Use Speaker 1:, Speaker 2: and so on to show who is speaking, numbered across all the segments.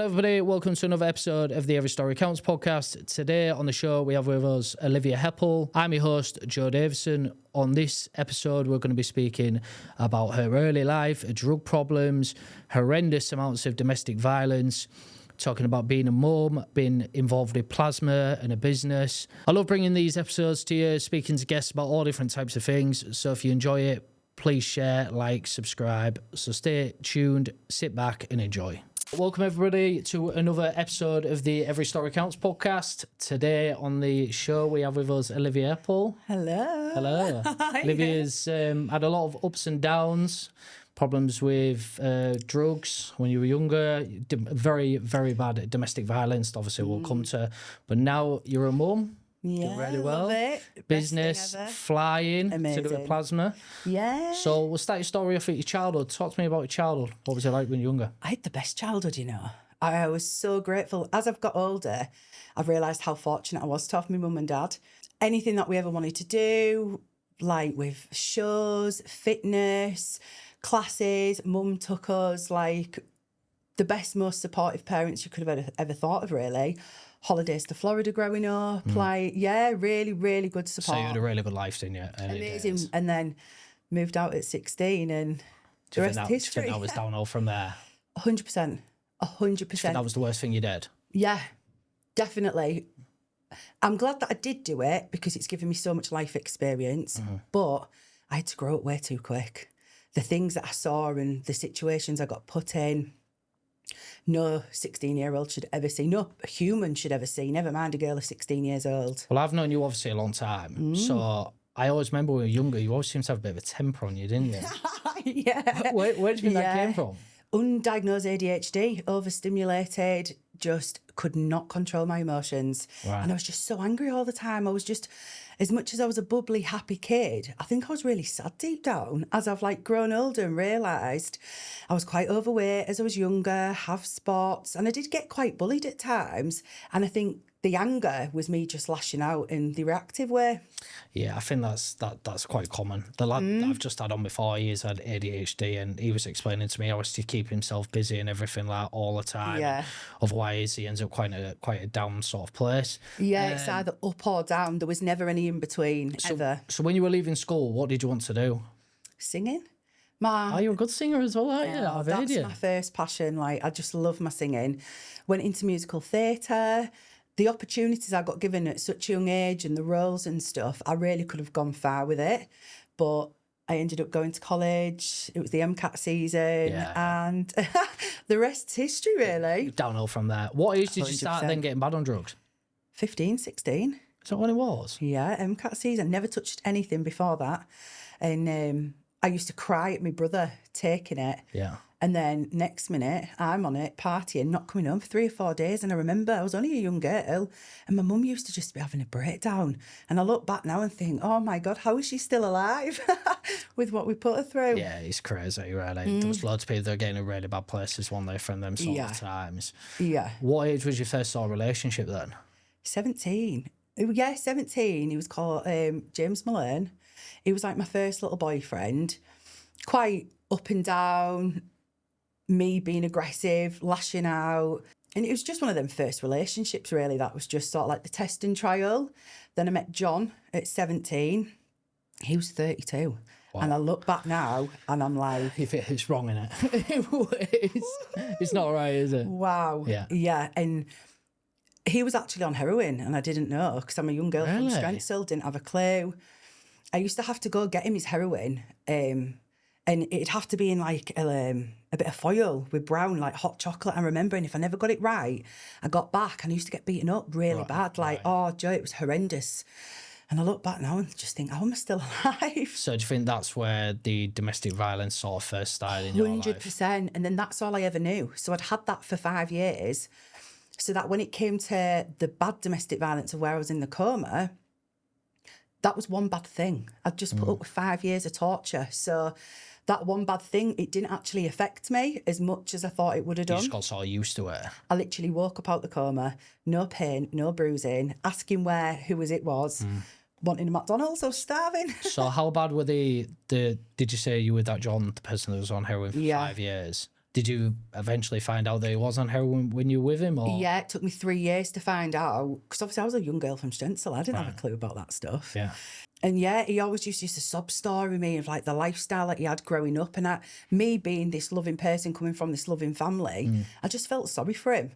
Speaker 1: Hello everybody, welcome to another episode of the Every Story Counts podcast. Today on the show we have with us Olivia Heppell. I'm your host, Joe Davison. On this episode we're going to be speaking about her early life, her drug problems, horrendous amounts of domestic violence, talking about being a mum, being involved with plasma and a business. I love bringing these episodes to you, speaking to guests about all different types of things. So if you enjoy it, please share, like, subscribe. So stay tuned, sit back and enjoy. Welcome everybody to another episode of the Every Story Counts podcast. Today on the show we have with us Olivia Heppell.
Speaker 2: Hello.
Speaker 1: Hello.
Speaker 2: Hi.
Speaker 1: Olivia's had a lot of ups and downs, problems with drugs when you were younger, very, very bad domestic violence, obviously we'll come to, but now you're a mum.
Speaker 2: Yeah,
Speaker 1: Doing really well.
Speaker 2: love it.
Speaker 1: Business, flying,
Speaker 2: Amazing.
Speaker 1: to do with plasma.
Speaker 2: Yeah.
Speaker 1: So we'll start your story off at your childhood. Talk to me about your childhood. What was it like when you were younger?
Speaker 2: I had the best childhood, you know. I was so grateful. As I've got older, I've realised how fortunate I was to have my mum and dad. Anything that we ever wanted to do, like with shows, fitness, classes, mum took us, like the best, most supportive parents you could have ever thought of, really. Holidays to Florida growing up, really, really good support.
Speaker 1: So you had a really good life, didn't you?
Speaker 2: Amazing. And then moved out at 16 and the rest is history.
Speaker 1: Do you think that was downhill from there?
Speaker 2: 100%. 100%.
Speaker 1: Do you think that was the worst thing you did?
Speaker 2: Yeah, definitely. I'm glad that I did do it because it's given me so much life experience, but I had to grow up way too quick. The things that I saw and the situations I got put in, no 16-year-old should ever see, no human should ever see, never mind a girl of 16 years old.
Speaker 1: Well, I've known you obviously a long time, so I always remember when you were younger, you always seemed to have a bit of a temper on you, didn't you?
Speaker 2: Yeah.
Speaker 1: Where do you think that came from?
Speaker 2: Undiagnosed ADHD, overstimulated, just could not control my emotions.
Speaker 1: Right.
Speaker 2: And I was just so angry all the time. I was just, as much as I was a bubbly, happy kid, I think I was really sad deep down as I've like grown older and realised I was quite overweight as I was younger, have spots, and I did get quite bullied at times. And I think the anger was me just lashing out in the reactive way.
Speaker 1: Yeah, I think that's quite common. The lad that I've just had on before, he's had ADHD and he was explaining to me how to keep himself busy and everything like all the time.
Speaker 2: Yeah.
Speaker 1: Otherwise, he ends up quite a down sort of place.
Speaker 2: Yeah, it's either up or down. There was never any in between, ever.
Speaker 1: So when you were leaving school, what did you want to do?
Speaker 2: Singing.
Speaker 1: Oh, you're a good singer as well, aren't you?
Speaker 2: Oh,
Speaker 1: I've heard
Speaker 2: that's
Speaker 1: you.
Speaker 2: my first passion. Like, I just love my singing. Went into musical theatre. The opportunities I got given at such a young age and the roles and stuff, I really could have gone far with it. But I ended up going to college. It was the MCAT season.
Speaker 1: Yeah.
Speaker 2: And the rest's history, really.
Speaker 1: Downhill from there. What age did you start
Speaker 2: 100%.
Speaker 1: then getting bad on drugs?
Speaker 2: 15, 16.
Speaker 1: Is that when it was?
Speaker 2: Yeah, MCAT season. Never touched anything before that. And I used to cry at my brother taking it.
Speaker 1: Yeah.
Speaker 2: And then next minute, I'm on it, partying, not coming home for 3 or 4 days. And I remember I was only a young girl and my mum used to just be having a breakdown. And I look back now and think, oh my God, how is she still alive with what we put her through?
Speaker 1: Yeah, it's crazy, really. There was loads of people that are getting in really bad places, one day from them sort of times.
Speaker 2: Yeah.
Speaker 1: What age was your first sort of relationship then?
Speaker 2: 17. Yeah, 17. He was called James Malone. He was like my first little boyfriend. Quite up and down, me being aggressive, lashing out. And it was just one of them first relationships, really, that was just sort of like the test and trial. Then I met John at 17. He was 32. Wow. And I look back now and I'm like...
Speaker 1: It's wrong, innit? It's not right, is it?
Speaker 2: Wow.
Speaker 1: Yeah.
Speaker 2: Yeah. And he was actually on heroin and I didn't know because I'm a young girl from Strenshill, didn't have a clue. I used to have to go get him his heroin and it'd have to be in like a bit of foil with brown, like hot chocolate. I remember, and if I never got it right, I got back and I used to get beaten up really bad. Like, oh, Joe, it was horrendous. And I look back now and just think, how am I still alive?
Speaker 1: So do you think that's where the domestic violence sort of first started in your life?
Speaker 2: 100%. And then that's all I ever knew. So I'd had that for 5 years. So that when it came to the bad domestic violence of where I was in the coma, that was one bad thing. I'd just put up with 5 years of torture. So that one bad thing, it didn't actually affect me as much as I thought it would have done.
Speaker 1: You just got sort of used to it.
Speaker 2: I literally woke up out the coma, no pain, no bruising, asking who it was, wanting a McDonald's, I was starving.
Speaker 1: So how bad were did you say you were that John, the person that was on heroin for 5 years? Did you eventually find out that he was on heroin when you were with him? Or?
Speaker 2: Yeah, it took me 3 years to find out, because obviously I was a young girl from Stencil. I didn't have a clue about that stuff.
Speaker 1: Yeah.
Speaker 2: And yeah, he always used to sob story me of like the lifestyle that he had growing up. And me being this loving person coming from this loving family, I just felt sorry for him.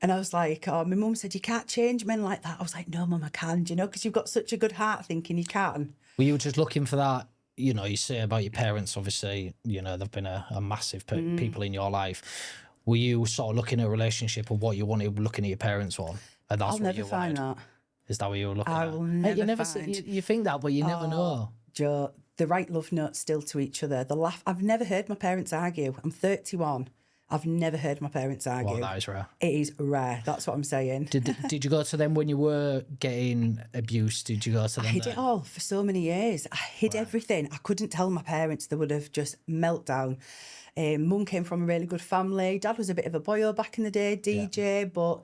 Speaker 2: And I was like, oh, my mum said, you can't change men like that. I was like, no, mum, I can, you know, because you've got such a good heart thinking you can.
Speaker 1: Were you just looking for that? You know, you say about your parents, obviously, you know, they've been a massive people in your life. Were you sort of looking at a relationship of what you wanted looking at your parents on? And that's
Speaker 2: I'll
Speaker 1: what
Speaker 2: never
Speaker 1: you
Speaker 2: find
Speaker 1: wanted?
Speaker 2: that.
Speaker 1: Is that what you were looking
Speaker 2: I
Speaker 1: at?
Speaker 2: will never find.
Speaker 1: You think that, but you never know.
Speaker 2: Joe, the right love notes still to each other. The laugh. I've never heard my parents argue. I'm 31. I've never heard my parents argue.
Speaker 1: Well, that is rare.
Speaker 2: It is rare. That's what I'm saying.
Speaker 1: Did you go to them when you were getting abused? Did you go to them?
Speaker 2: I hid it all for so many years. I hid everything. I couldn't tell my parents. They would have just meltdown. Mum came from a really good family. Dad was a bit of a boyo back in the day, DJ. But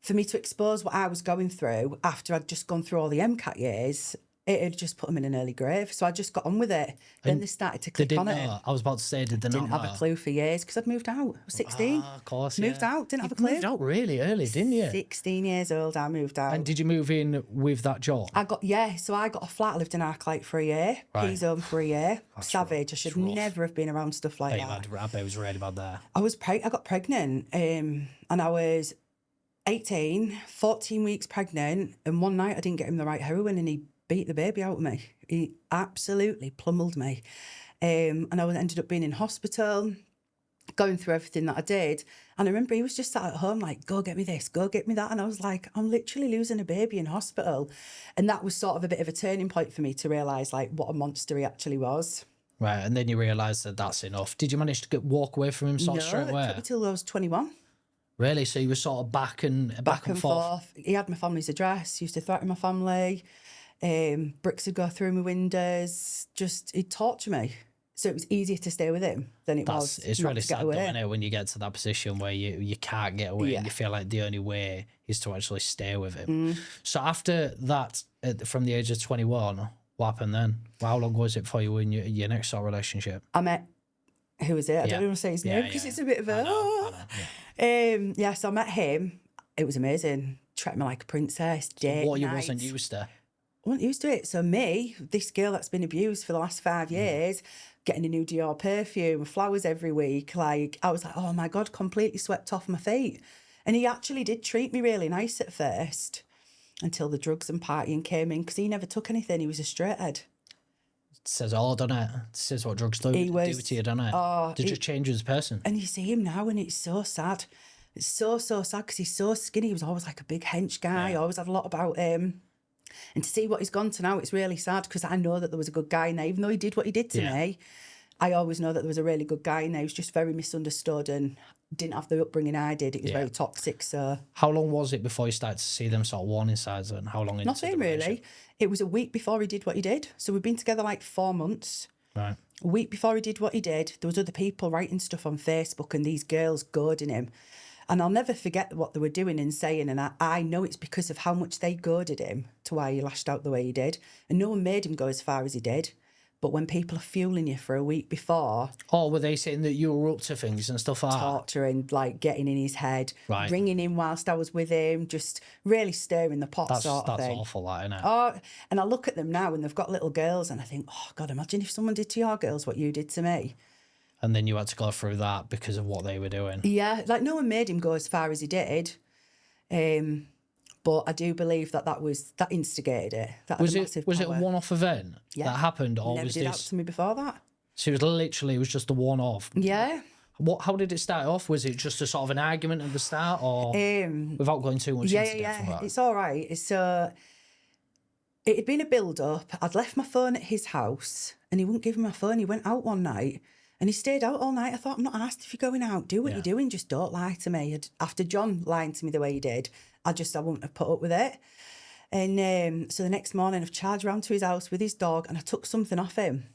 Speaker 2: for me to expose what I was going through after I'd just gone through all the MCAT years, it had just put them in an early grave. So I just got on with it. Then they started to click on it.
Speaker 1: I was about to say, did they not
Speaker 2: Didn't have a clue for years because I'd moved out. I was 16.
Speaker 1: Of course,
Speaker 2: Moved out, didn't have a clue.
Speaker 1: Moved out really early, didn't you?
Speaker 2: 16 years old, I moved out.
Speaker 1: And did you move in with that job?
Speaker 2: So I got a flat, lived in Arclight for a year, Peas Home for a year. Savage. I should never have been around stuff like that.
Speaker 1: I bet it was really bad there.
Speaker 2: I got pregnant and I was 18, 14 weeks pregnant, and one night I didn't get him the right heroin and he beat the baby out of me. He absolutely pummeled me. And I ended up being in hospital, going through everything that I did. And I remember he was just sat at home like, go get me this, go get me that. And I was like, I'm literally losing a baby in hospital. And that was sort of a bit of a turning point for me to realise like what a monster he actually was.
Speaker 1: Right, and then you realised that that's enough. Did you manage to walk away from him straight away?
Speaker 2: No, it took me till I was 21.
Speaker 1: Really? So you were sort of back and forth?
Speaker 2: He had my family's address, used to threaten my family. Bricks would go through my windows. Just, he'd torture me. So it was easier to stay with him than it was
Speaker 1: It's
Speaker 2: not
Speaker 1: really
Speaker 2: to get
Speaker 1: sad,
Speaker 2: away.
Speaker 1: isn't it, when you get to that position where you can't get away and you feel like the only way is to actually stay with him. So after that, from the age of 21, what happened then? How long was it for you in your next sort of relationship?
Speaker 2: I met, who was it? I don't want to say his name because it's a bit of a... So I met him. It was amazing. Treated me like a princess.
Speaker 1: What you wasn't used to?
Speaker 2: I wasn't used to it. So me, this girl that's been abused for the last 5 years, getting a new Dior perfume, flowers every week, like, I was like, oh my God, completely swept off my feet. And he actually did treat me really nice at first until the drugs and partying came in because he never took anything. He was a straight head.
Speaker 1: It says all, doesn't it? It says what drugs do to you, doesn't it? Did you change as a person?
Speaker 2: And you see him now and it's so sad. It's so sad because he's so skinny. He was always like a big hench guy. I always had a lot about him. And to see what he's gone to now, it's really sad because I know that there was a good guy in there. Even though he did what he did to me, I always know that there was a really good guy in there. He was just very misunderstood and didn't have the upbringing I did. It was very toxic. So
Speaker 1: how long was it before you started to see them sort of warning signs, and how long into
Speaker 2: nothing really? It was a week before he did what he did. So we've been together like 4 months.
Speaker 1: Right.
Speaker 2: A week before he did what he did, there was other people writing stuff on Facebook and these girls goading him. And I'll never forget what they were doing and saying. And I know it's because of how much they goaded him to why he lashed out the way he did. And no one made him go as far as he did. But when people are fueling you for a week before...
Speaker 1: Oh, were they saying that you were up to things and stuff like that?
Speaker 2: Torturing, like getting in his head, ringing him whilst I was with him, just really stirring the pot sort of thing.
Speaker 1: That's awful, that, isn't it?
Speaker 2: Oh, and I look at them now and they've got little girls and I think, oh, God, imagine if someone did to your girls what you did to me.
Speaker 1: And then you had to go through that because of what they were doing.
Speaker 2: Yeah, like no one made him go as far as he did. But I do believe that instigated it. That
Speaker 1: was it a one-off event that happened, or
Speaker 2: never
Speaker 1: was
Speaker 2: did
Speaker 1: this?
Speaker 2: That to me before that.
Speaker 1: So it was just a one-off.
Speaker 2: Yeah.
Speaker 1: How did it start off? Was it just a sort of an argument at the start, or without going too much into depth about it?
Speaker 2: It's all right. So it had been a build-up. I'd left my phone at his house, and he wouldn't give me my phone. He went out one night. And he stayed out all night. I thought, I'm not asked if you're going out. Do what you're doing. Just don't lie to me. After John lying to me the way he did, I wouldn't have put up with it. And so the next morning, I've charged round to his house with his dog and I took something off him.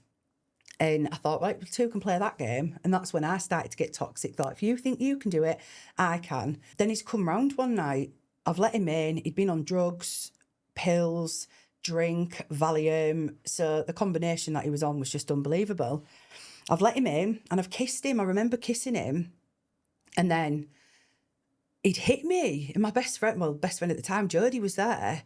Speaker 2: And I thought, right, we two can play that game. And that's when I started to get toxic. Thought, if you think you can do it, I can. Then he's come round one night. I've let him in. He'd been on drugs, pills, drink, Valium. So the combination that he was on was just unbelievable. I've let him in and I've kissed him. I remember kissing him, and then he'd hit me. And my best friend at the time, Jodie, was there.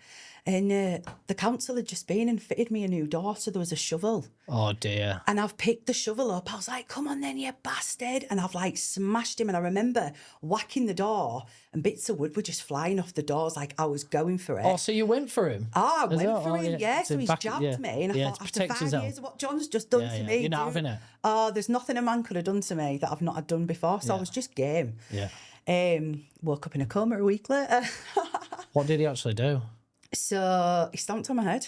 Speaker 2: And the council had just been and fitted me a new door, so there was a shovel.
Speaker 1: Oh, dear.
Speaker 2: And I've picked the shovel up. I was like, come on then, you bastard. And I've like smashed him. And I remember whacking the door and bits of wood were just flying off the doors like I was going for it.
Speaker 1: Oh, so you went for him?
Speaker 2: I went for him, yeah. So he's jabbed
Speaker 1: yeah.
Speaker 2: me. And I
Speaker 1: Yeah,
Speaker 2: thought,
Speaker 1: to
Speaker 2: after
Speaker 1: protect
Speaker 2: 5
Speaker 1: yourself.
Speaker 2: years of what John's just done to me.
Speaker 1: You're not having it.
Speaker 2: Oh, there's nothing a man could have done to me that I've not had done before. So I was just game.
Speaker 1: Yeah.
Speaker 2: Woke up in a coma a week later.
Speaker 1: What did he actually do?
Speaker 2: So he stomped on my head.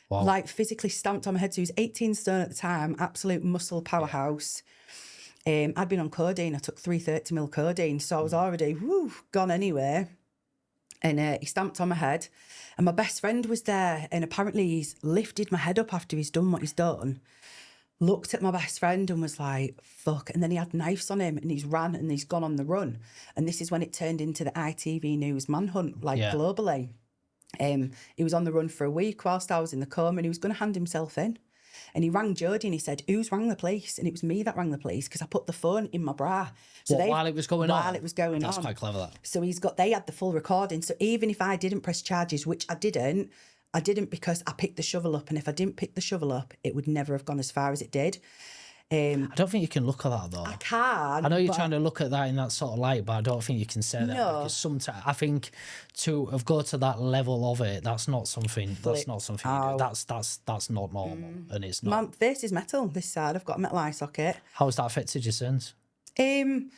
Speaker 1: Wow.
Speaker 2: Like physically stamped on my head. So he was 18 stone at the time, absolute muscle powerhouse. I'd been on codeine. I took 330ml codeine. So I was already gone anyway. And he stamped on my head. And my best friend was there. And apparently he's lifted my head up after he's done what he's done. Looked at my best friend and was like, fuck. And then he had knives on him and he's ran and he's gone on the run. And this is when it turned into the ITV News manhunt, globally. He was on the run for a week whilst I was in the coma and he was going to hand himself in. And he rang Jodie and he said, who's rang the police? And it was me that rang the police because I put the phone in my bra. So
Speaker 1: while it was going on?
Speaker 2: While it was going on.
Speaker 1: That's quite clever, that.
Speaker 2: So they had the full recording. So even if I didn't press charges, which I didn't because I picked the shovel up. And if I didn't pick the shovel up, it would never have gone as far as it did.
Speaker 1: I don't think you can look at that, though.
Speaker 2: I can.
Speaker 1: I know you're trying to look at that in that sort of light, but I don't think you can say that. Because sometimes I think to have got to that level of it, that's not something. That's not something. You do. That's not normal, and it's not.
Speaker 2: My face is metal. This side, I've got a metal eye socket.
Speaker 1: How has that affected you since?
Speaker 2: I've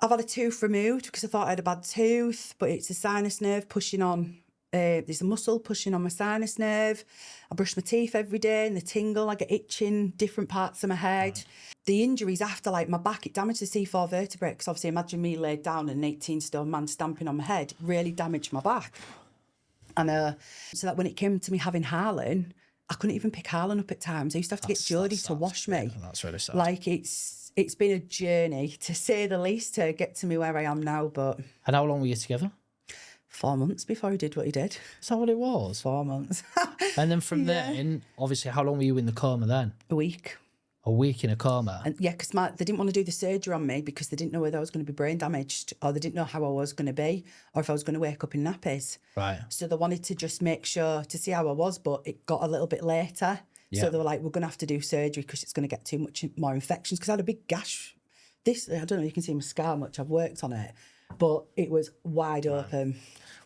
Speaker 2: had a tooth removed because I thought I had a bad tooth, but it's a sinus nerve pushing on. There's a muscle pushing on my sinus nerve. I brush my teeth every day and the tingle, I get itching, different parts of my head. Right. The injuries after, like my back, it damaged the C4 vertebrae because obviously imagine me laid down and an 18-stone man stamping on my head, really damaged my back. And so that when it came to me having Harlan, I couldn't even pick Harlan up at times. I used to have to get Jodie to wash me.
Speaker 1: That's really sad.
Speaker 2: Like it's been a journey, to say the least, to get to me where I am now. But
Speaker 1: and how long were you together?
Speaker 2: 4 months before he did what he did.
Speaker 1: Is that what it was?
Speaker 2: 4 months.
Speaker 1: And then from then, obviously, how long were you in the coma then?
Speaker 2: A week.
Speaker 1: A week in a coma?
Speaker 2: And yeah, because they didn't want to do the surgery on me because they didn't know whether I was going to be brain damaged or they didn't know how I was going to be or if I was going to wake up in nappies.
Speaker 1: Right.
Speaker 2: So they wanted to just make sure to see how I was, but it got a little bit later. Yeah. So they were like, we're going to have to do surgery because it's going to get too much more infections. Because I had a big gash. I don't know if you can see my scar much. I've worked on it. But it was wide open.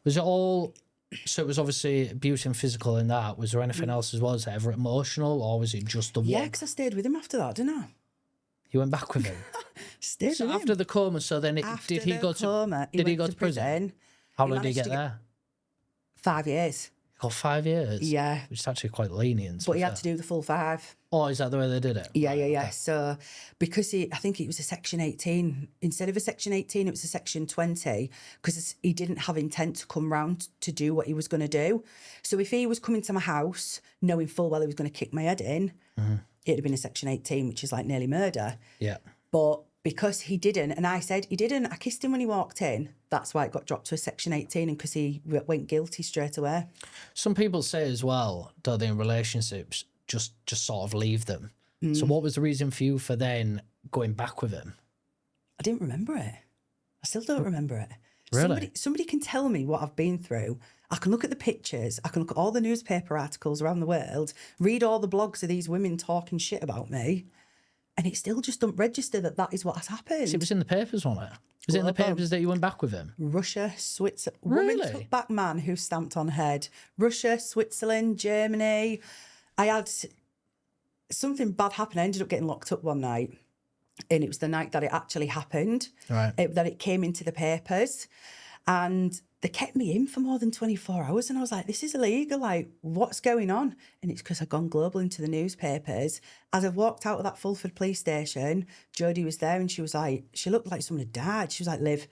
Speaker 1: Was it all... So it was obviously abuse and physical in that. Was there anything else as well? Was it ever emotional or was it just the one?
Speaker 2: Yeah, because I stayed with him after that, didn't I?
Speaker 1: You went back with him?
Speaker 2: Stayed with him.
Speaker 1: After the coma, so then did he go to prison? How long did he get there?
Speaker 2: 5 years.
Speaker 1: He got 5 years?
Speaker 2: Yeah.
Speaker 1: Which is actually quite lenient.
Speaker 2: But he had to do the full 5.
Speaker 1: Oh, is that the way they did it?
Speaker 2: Yeah, right, yeah. Okay. So because I think it was a Section 18. Instead of a Section 18, it was a Section 20 because he didn't have intent to come round to do what he was going to do. So if he was coming to my house knowing full well he was going to kick my head in, it'd have been a Section 18, which is like nearly murder.
Speaker 1: Yeah.
Speaker 2: But because he didn't, and I said he didn't, I kissed him when he walked in. That's why it got dropped to a Section 18 and because he went guilty straight away.
Speaker 1: Some people say as well, don't they, in relationships, just sort of leave them. So what was the reason for you for then going back with him?
Speaker 2: I didn't remember it. I still don't remember it.
Speaker 1: Really?
Speaker 2: Somebody can tell me what I've been through. I can look at the pictures. I can look at all the newspaper articles around the world, read all the blogs of these women talking shit about me, and it still just don't register that is what has happened.
Speaker 1: It was in the papers, wasn't it? Was it in the papers that you went back with him?
Speaker 2: Russia, Switzerland.
Speaker 1: Really?
Speaker 2: Woman took back man who stamped on head. Russia, Switzerland, Germany. I had something bad happen. I ended up getting locked up one night. And it was the night that it actually happened.
Speaker 1: Right.
Speaker 2: That it came into the papers. And they kept me in for more than 24 hours. And I was like, this is illegal. Like, what's going on? And it's because I'd gone global into the newspapers. As I walked out of that Fulford police station, Jodie was there and she was like, she looked like someone had died. She was like, Liv,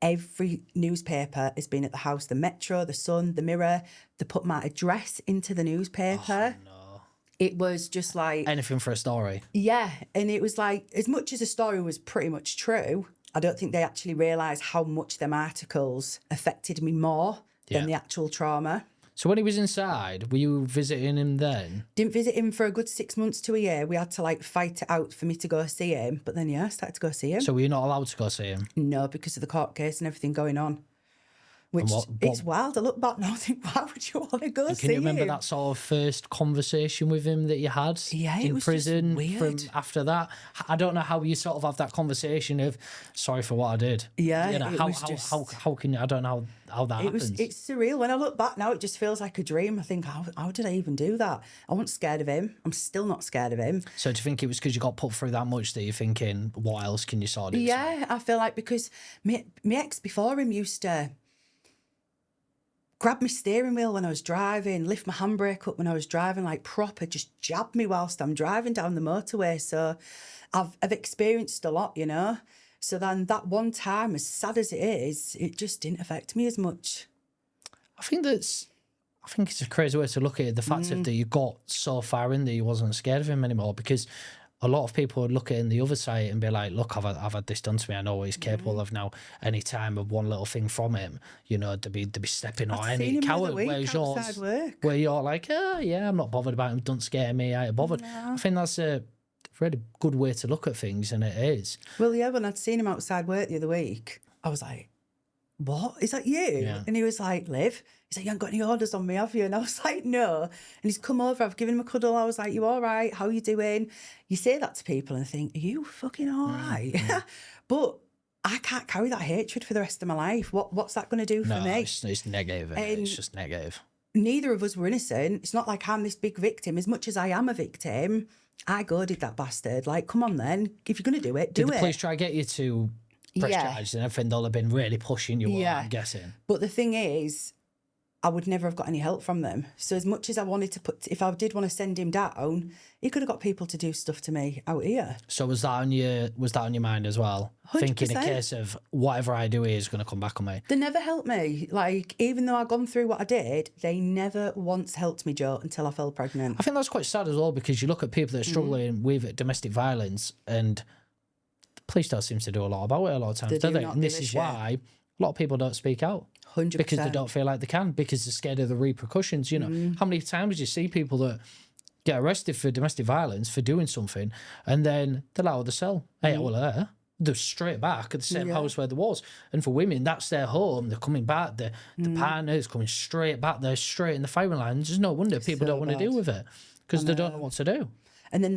Speaker 2: every newspaper has been at the house. The Metro, the Sun, the Mirror. They put my address into the newspaper.
Speaker 1: Oh, no.
Speaker 2: It was just like...
Speaker 1: Anything for a story.
Speaker 2: Yeah. And it was like, as much as the story was pretty much true, I don't think they actually realised how much them articles affected me more than the actual trauma.
Speaker 1: So when he was inside, were you visiting him then?
Speaker 2: Didn't visit him for a good 6 months to a year. We had to like fight it out for me to go see him. But then, yeah, I started to go see him.
Speaker 1: So were you not allowed to go see him?
Speaker 2: No, because of the court case and everything going on. Which, it's wild. I look back now and think, why would you want to go see him?
Speaker 1: Can you remember that sort of first conversation with him that you had in prison from after that? I don't know how you sort of have that conversation of, sorry for what I did.
Speaker 2: Yeah,
Speaker 1: you know, how can you, I don't know how that happens.
Speaker 2: It's surreal. When I look back now, it just feels like a dream. I think, how did I even do that? I wasn't scared of him. I'm still not scared of him.
Speaker 1: So do you think it was because you got put through that much that you're thinking, what else can you sort of do?
Speaker 2: Yeah, I feel like because my ex before him used to grab my steering wheel when I was driving, lift my handbrake up when I was driving, like proper, just jab me whilst I'm driving down the motorway. So I've experienced a lot, you know. So then that one time, as sad as it is, it just didn't affect me as much.
Speaker 1: I think it's a crazy way to look at it. The fact that you got so far in that you wasn't scared of him anymore, because a lot of people would look at it in the other side and be like, look, I've had this done to me. I know what he's capable of now. Any time of one little thing from him, you know, to be stepping on any coward where you're like, oh, yeah, I'm not bothered about him. Don't scare me. I ain't bothered. No. I think that's a really good way to look at things, and it is.
Speaker 2: Well, yeah, when I'd seen him outside work the other week, I was like, what? Is that you? Yeah. And he was like, Liv. He's like, you haven't got any orders on me, have you? And I was like, no. And he's come over. I've given him a cuddle. I was like, you all right? How are you doing? You say that to people and think, are you fucking all right? But I can't carry that hatred for the rest of my life. What's that going to do for me?
Speaker 1: It's negative. It's just negative.
Speaker 2: Neither of us were innocent. It's not like I'm this big victim. As much as I am a victim, I goaded that bastard. Like, come on then. If you're going to do it, do it.
Speaker 1: Did the police try to get you to press charges and everything? They'll have been really pushing you, I'm guessing.
Speaker 2: But the thing is, I would never have got any help from them. So as much as I wanted to if I did want to send him down, he could have got people to do stuff to me out here.
Speaker 1: So was that on your mind as well? 100%. Thinking a case of whatever I do here is going to come back on me.
Speaker 2: They never helped me. Like, even though I'd gone through what I did, they never once helped me, Joe, until I fell pregnant.
Speaker 1: I think that's quite sad as well, because you look at people that are struggling with domestic violence, and the police don't seem to do a lot about it a lot of times, do they? And this is why a lot of people don't speak out.
Speaker 2: 100%.
Speaker 1: Because they don't feel like they can, because they're scared of the repercussions. You know, how many times do you see people that get arrested for domestic violence for doing something, and then they're out of the cell? Hey, well, they're straight back at the same house where they was. And for women, that's their home. They're coming back. The partner is coming straight back. They're straight in the firing line. There's no wonder people don't want to deal with it, because they don't know what to do.
Speaker 2: And then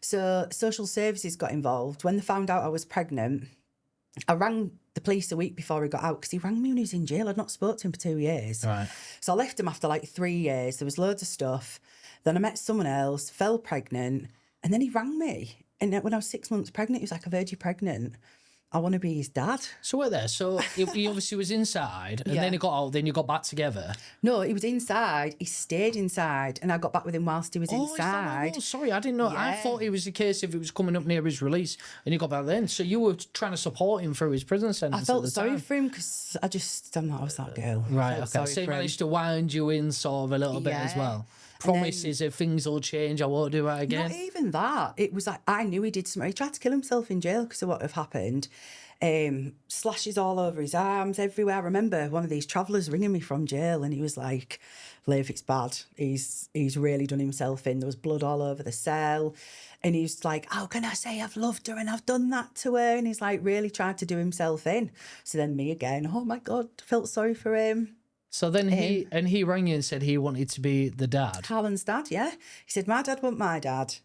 Speaker 2: so social services got involved. When they found out I was pregnant, I rang the police a week before he got out, because he rang me when he was in jail. I'd not spoken to him for 2 years.
Speaker 1: Right.
Speaker 2: So I left him after like 3 years. There was loads of stuff. Then I met someone else, fell pregnant, and then he rang me. And when I was 6 months pregnant, he was like, I've heard you're pregnant. I want to be his dad.
Speaker 1: So wait there. So he obviously was inside, and then he got out. Then you got back together.
Speaker 2: No, he was inside. He stayed inside, and I got back with him whilst he was inside.
Speaker 1: Oh, sorry, I didn't know. Yeah. I thought it was the case if it was coming up near his release, and you got back then. So you were trying to support him through his prison sentence.
Speaker 2: I felt sorry for him, because I was that girl.
Speaker 1: Right. Okay. So he managed to wind you in sort of a little bit as well. Promises if things will change, I won't do that again.
Speaker 2: Not even that. It was like, I knew he did something. He tried to kill himself in jail because of what had happened. Slashes all over his arms, everywhere. I remember one of these travellers ringing me from jail, and he was like, Liv, it's bad. He's really done himself in. There was blood all over the cell. And he was like, how can I say I've loved her and I've done that to her? And he's like really tried to do himself in. So then me again, oh my God, felt sorry for him.
Speaker 1: So then he rang you and said he wanted to be the dad.
Speaker 2: Harlan's dad, yeah. He said, my dad want my dad.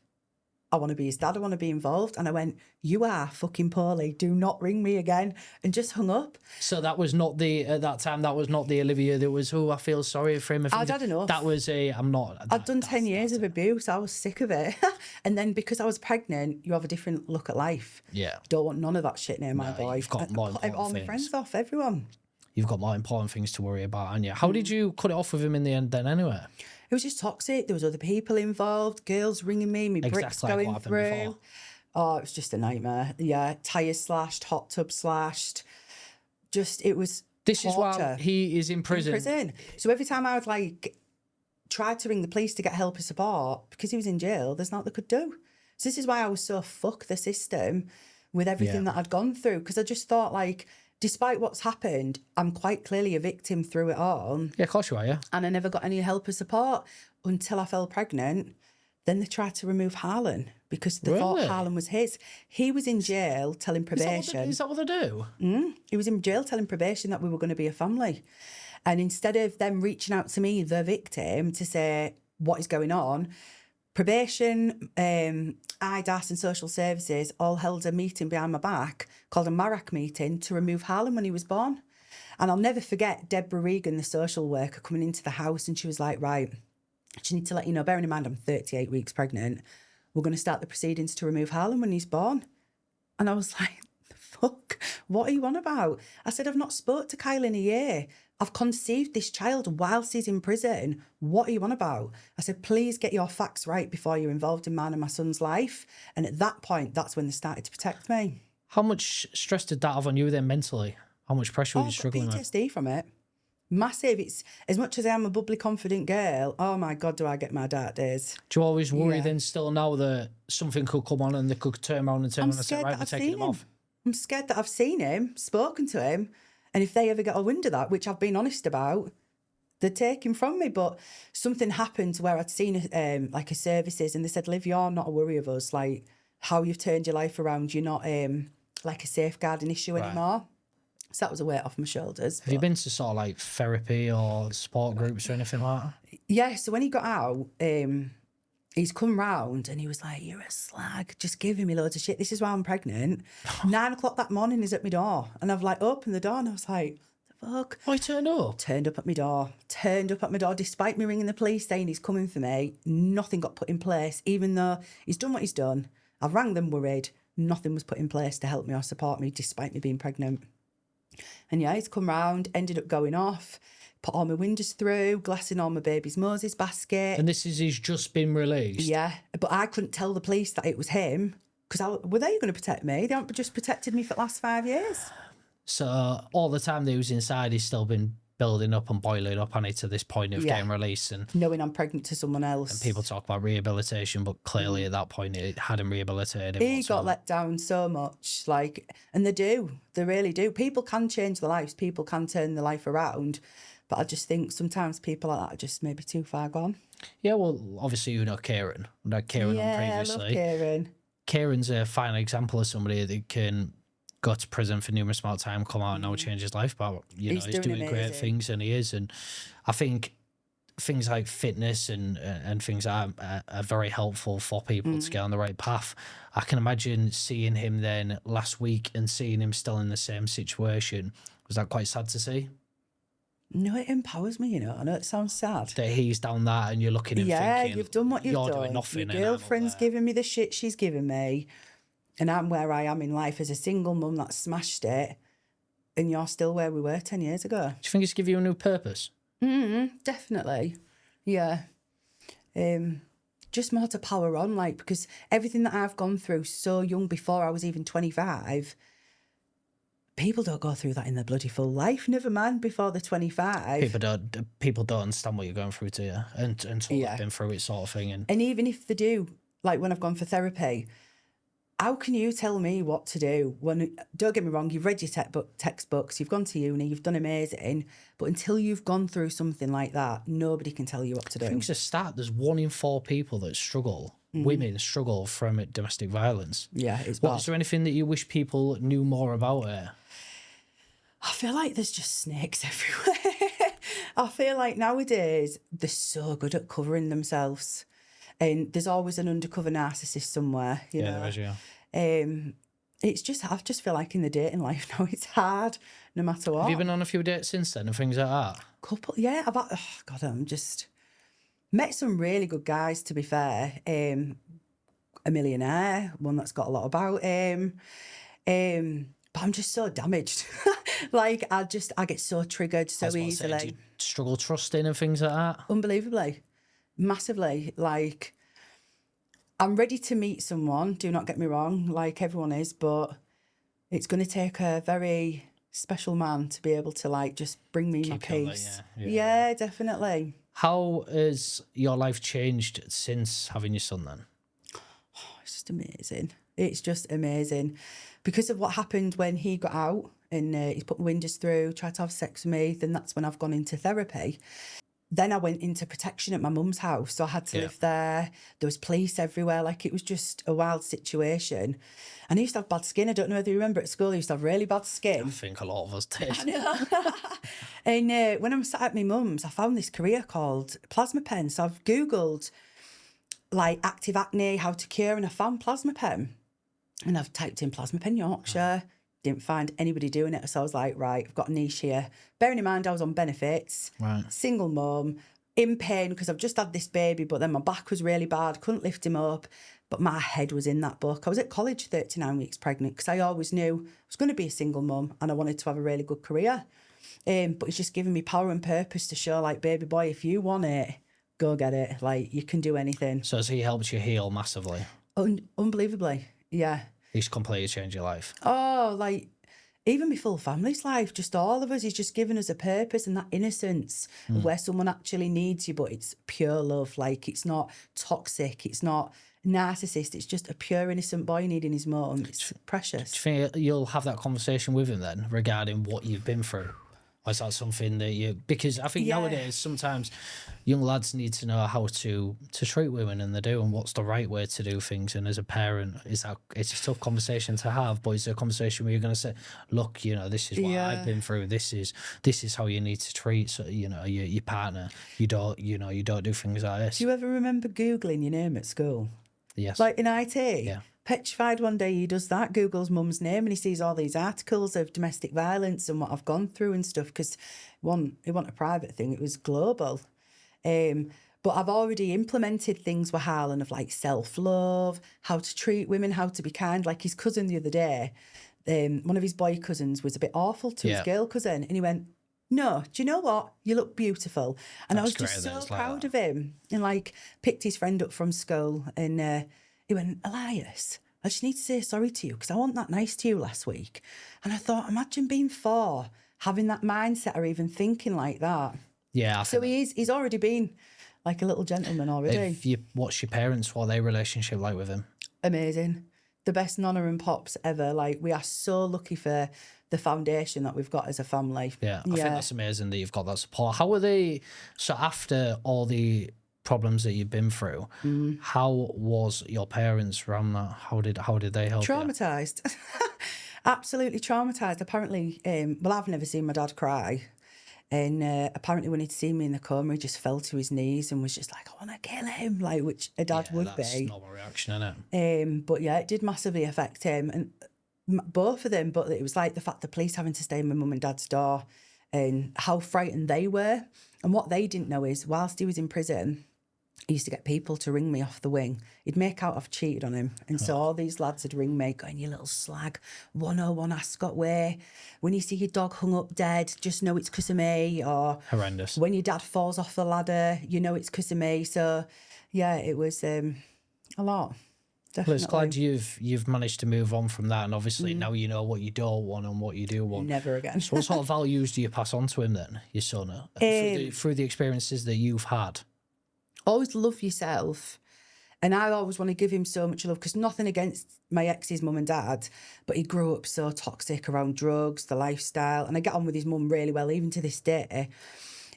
Speaker 2: I want to be his dad. I want to be involved. And I went, you are fucking poorly. Do not ring me again. And just hung up.
Speaker 1: So that was not at that time, that was not the Olivia that was, I feel sorry for him.
Speaker 2: I'd had enough.
Speaker 1: That was I'd
Speaker 2: done 10 years of abuse. I was sick of it. And then because I was pregnant, you have a different look at life.
Speaker 1: Yeah.
Speaker 2: Don't want none of that shit near my boy.
Speaker 1: You've got more important
Speaker 2: all my friends off, everyone.
Speaker 1: You've got more important things to worry about, and how did you cut it off with him in the end then anyway?
Speaker 2: It was just toxic. There was other people involved, girls ringing me, bricks going through. Before. Oh, it was just a nightmare. Yeah, tyres slashed, hot tub slashed. It was
Speaker 1: This
Speaker 2: torture.
Speaker 1: Is why he is in prison.
Speaker 2: So every time I would try to ring the police to get help and support, because he was in jail, there's nothing they could do. So this is why I was so fuck the system with everything that I'd gone through, because I just thought despite what's happened, I'm quite clearly a victim through it all.
Speaker 1: Yeah, of course you are, yeah.
Speaker 2: And I never got any help or support until I fell pregnant. Then they tried to remove Harlan because they thought
Speaker 1: Really?
Speaker 2: Harlan was his. He was in jail telling probation.
Speaker 1: Is that what they do?
Speaker 2: He was in jail telling probation that we were going to be a family. And instead of them reaching out to me, the victim, to say what is going on, probation, IDAS and social services all held a meeting behind my back called a MARAC meeting to remove Harlan when he was born. And I'll never forget Deborah Regan, the social worker, coming into the house, and she was like, right, I just need to let you know, bearing in mind I'm 38 weeks pregnant, we're going to start the proceedings to remove Harlan when he's born. And I was like, the fuck? What are you on about? I said, I've not spoke to Kyle in a year. I've conceived this child whilst he's in prison. What are you on about? I said, please get your facts right before you're involved in mine and my son's life. And at that point, that's when they started to protect me.
Speaker 1: How much stress did that have on you then mentally? How much pressure were you struggling with?
Speaker 2: PTSD from it. Massive. It's as much as I am a bubbly, confident girl. Oh my God, do I get my dark days?
Speaker 1: Do you always worry then still now that something could come on and they could turn around and say, right, we're taking him off?
Speaker 2: I'm scared that I've seen him, spoken to him, and if they ever get a wind of that, which I've been honest about, they'd take him from me. But something happened where I'd seen like a services, and they said, Liv, you're not a worry of us. Like how you've turned your life around, you're not like a safeguarding issue anymore. So that was a weight off my shoulders.
Speaker 1: Have you been to sort of like therapy or support groups or anything like that?
Speaker 2: Yeah, so when he got out, he's come round and he was like, you're a slag, just giving me loads of shit. This is why I'm pregnant. 9 o'clock that morning, he's at my door. And I've like opened the door and I was like, the fuck?
Speaker 1: Oh, he turned up?
Speaker 2: Turned up at my door. Despite me ringing the police saying he's coming for me. Nothing got put in place, even though he's done what he's done. I've rang them worried. Nothing was put in place to help me or support me despite me being pregnant. And yeah, he's come round, ended up going off, put all my windows through, glassing all my baby's Moses basket.
Speaker 1: And he's just been released?
Speaker 2: Yeah, but I couldn't tell the police that it was him because were they going to protect me? They haven't just protected me for the last 5 years.
Speaker 1: So all the time that he was inside, he's still been building up and boiling up on it to this point of getting released. And
Speaker 2: knowing I'm pregnant to someone else.
Speaker 1: And people talk about rehabilitation, but clearly at that point it hadn't rehabilitated him.
Speaker 2: He got let down so much, and they really do. People can change their lives, people can turn their life around, but I just think sometimes people like that are just maybe too far gone.
Speaker 1: Yeah, well, obviously you know Kieran. We had Kieran on previously.
Speaker 2: I love Kieran.
Speaker 1: Kieran's a fine example of somebody that can go to prison for numerous amount of time, come out and now change his life. But he's doing great things, and he is. And I think things like fitness and things are very helpful for people to get on the right path. I can imagine seeing him then last week and seeing him still in the same situation. Was that quite sad to see?
Speaker 2: No, it empowers me, I know it sounds sad.
Speaker 1: That he's down that and you're looking and thinking,
Speaker 2: you've done what you've done.
Speaker 1: You're doing nothing.
Speaker 2: Your girlfriend's giving me the shit she's giving me. And I'm where I am in life as a single mum that smashed it. And you're still where we were 10 years ago.
Speaker 1: Do you think it's give you a new purpose?
Speaker 2: Definitely. Yeah. Just more to power on, because everything that I've gone through so young before I was even 25, people don't go through that in their bloody full life, never mind before they're 25.
Speaker 1: People don't understand what you're going through to you until they've been through it sort of thing.
Speaker 2: And even if they do, like when I've gone for therapy, how can you tell me what to do when, don't get me wrong, you've read your textbooks, you've gone to uni, you've done amazing, but until you've gone through something like that, nobody can tell you what to do.
Speaker 1: I think to start, there's 1 in 4 people that struggle, women struggle from domestic violence.
Speaker 2: Yeah, it's
Speaker 1: bad. Is there anything that you wish people knew more about it?
Speaker 2: I feel like there's just snakes everywhere. I feel like nowadays they're so good at covering themselves. And there's always an undercover narcissist somewhere, you know.
Speaker 1: There is, yeah.
Speaker 2: It's just, I just feel like in the dating life now, it's hard, no matter what.
Speaker 1: Have you been on a few dates since then and things like that?
Speaker 2: Couple, yeah. I'm just met some really good guys, to be fair. A millionaire, one that's got a lot about him. But I'm just so damaged. I get so triggered so easily.
Speaker 1: Do you struggle trusting and things like that?
Speaker 2: Unbelievably. Massively. I'm ready to meet someone, do not get me wrong, like everyone is, but it's going to take a very special man to be able to just bring me my peace. Yeah, definitely.
Speaker 1: How has your life changed since having your son then?
Speaker 2: Oh, it's just amazing. It's just amazing. Because of what happened when he got out, and he's put my windows through, tried to have sex with me. Then that's when I've gone into therapy. Then I went into protection at my mum's house, so I had to live there. There was police everywhere. Like, it was just a wild situation. And I used to have bad skin. I don't know whether you remember at school, I used to have really bad skin.
Speaker 1: I think a lot of us did.
Speaker 2: I know. And when I was sat at my mum's, I found this career called plasma pen. So I've Googled, like, active acne, how to cure, and I found plasma pen. And I've typed in plasma pen Yorkshire. Didn't find anybody doing it. So I was like, right, I've got a niche here. Bearing in mind, I was on benefits, single mum, in pain because I've just had this baby, but then my back was really bad, couldn't lift him up. But my head was in that book. I was at college 39 weeks pregnant because I always knew I was going to be a single mum and I wanted to have a really good career. But it's just giving me power and purpose to show, like, baby boy, if you want it, go get it. Like, you can do anything.
Speaker 1: So has he helped you heal massively?
Speaker 2: Unbelievably, yeah.
Speaker 1: He's completely changed your life.
Speaker 2: Oh, like, even my full family's life, just all of us, he's just given us a purpose and that innocence of where someone actually needs you, but it's pure love. Like, it's not toxic, it's not narcissist, it's just a pure innocent boy needing his mum. It's precious.
Speaker 1: Do you think you'll have that conversation with him then regarding what you've been through? Or is that something that you... Because I think nowadays, sometimes young lads need to know how to treat women, and they do, and what's the right way to do things. And as a parent, it's a tough conversation to have, but it's a conversation where you're going to say, look, you know, this is what I've been through. This is how you need to treat, so, you know, your partner. You don't do things like this.
Speaker 2: Do you ever remember Googling your name at school?
Speaker 1: Yes.
Speaker 2: Like in IT?
Speaker 1: Yeah.
Speaker 2: Petrified one day he does that, Googles mum's name, and he sees all these articles of domestic violence and what I've gone through and stuff, because it wasn't a private thing, it was global. But I've already implemented things with Harlan of, like, self-love, how to treat women, how to be kind. Like, his cousin the other day, one of his boy cousins was a bit awful to his girl cousin, and he went, no, do you know what? You look beautiful. And I was just so proud of him, and, like, picked his friend up from school, and he went, Elias, I just need to say sorry to you because I wasn't that nice to you last week. And I thought, imagine being 4, having that mindset or even thinking like that.
Speaker 1: Yeah.
Speaker 2: So he's already been like a little gentleman already.
Speaker 1: If you watch your parents, what their relationship like with him?
Speaker 2: Amazing. The best nonna and pops ever. Like, we are so lucky for the foundation that we've got as a family.
Speaker 1: Yeah, I think that's amazing that you've got that support. How are they, so after all the problems that you've been through, how was your parents around that? How did they help
Speaker 2: Traumatised. Absolutely traumatised. Apparently, well, I've never seen my dad cry. And apparently when he'd seen me in the coma, he just fell to his knees and was just like, I want to kill him, like, which a dad would
Speaker 1: that's
Speaker 2: be.
Speaker 1: That's normal reaction, isn't it?
Speaker 2: But yeah, it did massively affect him. And both of them, but it was like the fact the police having to stay in my mum and dad's door and how frightened they were. And what they didn't know is, whilst he was in prison, he used to get people to ring me off the wing. He'd make out I've cheated on him. And so all these lads would ring me going, you little slag, 101 Ascot Way. When you see your dog hung up dead, just know it's because of me. Or
Speaker 1: horrendous.
Speaker 2: When your dad falls off the ladder, you know it's because of me. So, yeah, it was a lot. Definitely.
Speaker 1: Well, it's glad you've managed to move on from that. And obviously now you know what you don't want and what you do want.
Speaker 2: Never again.
Speaker 1: So what sort of values do you pass on to him then, your son, through the experiences that you've had?
Speaker 2: Always love yourself. And I always want to give him so much love, because nothing against my ex's mum and dad, but he grew up so toxic around drugs, the lifestyle, and I get on with his mum really well, even to this day.